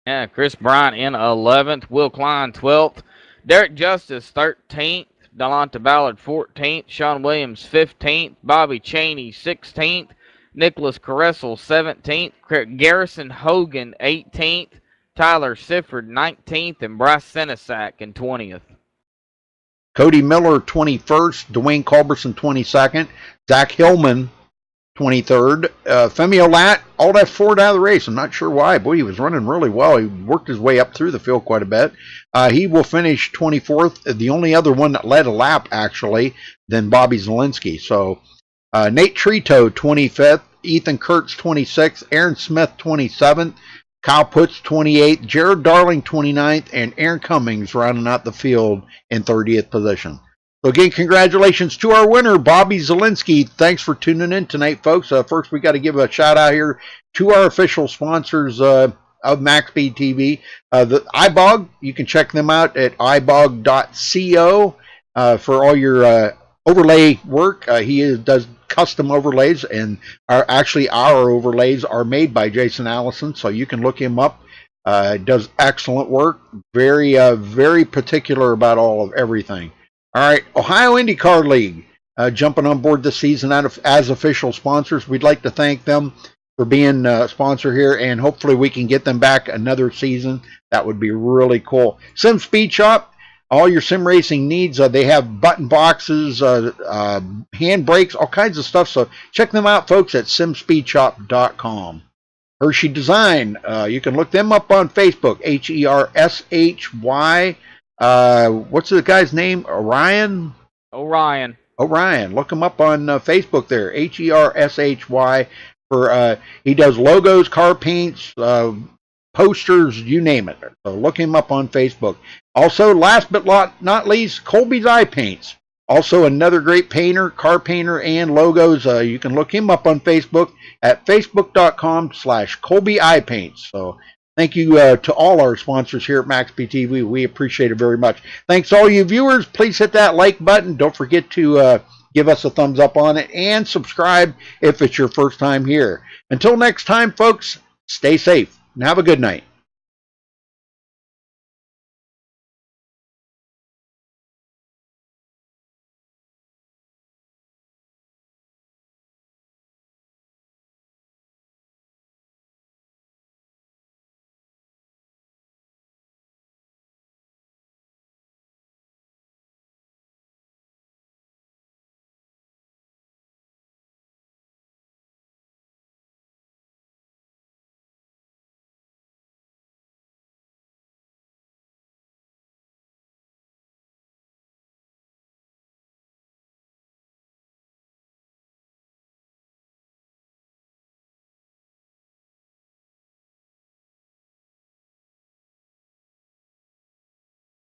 Yeah, Chris Bryant in 11th. Will Klein 12th. Derek Justice 13th. Delonta Ballard 14th. Sean Williams 15th. Bobby Cheney 16th. Nicholas Caressel 17th. Garrison Hogan 18th. Tyler Sifford 19th. And Bryce Senesac in 20th. Cody Miller 21st. Dwayne Culberson 22nd. Zach Hillman 23rd. Femi Olat, all that forward out of the race. I'm not sure why. Boy, he was running really well. He worked his way up through the field quite a bit. He will finish 24th. The only other one that led a lap, actually, than Bobby Zielinski. So Nate Trito 25th. Ethan Kurtz 26th. Aaron Smith 27th. Kyle Putz 28th. Jared Darling 29th. And Aaron Cummings rounding out the field in 30th position. So again, congratulations to our winner, Bobby Zielinski. Thanks for tuning in tonight, folks. First, we got to give a shout out here to our official sponsors of MaxSpeedTV. The iBog, you can check them out at ibog.co for all your overlay work. He does custom overlays, and our overlays are made by Jason Allison, so you can look him up. Does excellent work. Very, very particular about everything. All right, Ohio IndyCar League jumping on board this season as official sponsors. We'd like to thank them for being a sponsor here, and hopefully we can get them back another season. That would be really cool. Sim Speed Shop, all your sim racing needs. They have button boxes, hand brakes, all kinds of stuff. So check them out, folks, at simspeedshop.com. Hershey Design, you can look them up on Facebook, HERSHY. What's the guy's name? Orion. Look him up on Facebook there. HERSHY. He does logos, car paints, posters, you name it. So look him up on Facebook. Also, last but not least, Colby's Eye Paints. Also another great painter, car painter, and logos. You can look him up on Facebook at facebook.com/Colby Eye Paints. So thank you to all our sponsors here at MaxSpeedTV. We appreciate it very much. Thanks to all you viewers. Please hit that like button. Don't forget to give us a thumbs up on it and subscribe if it's your first time here. Until next time, folks, stay safe and have a good night.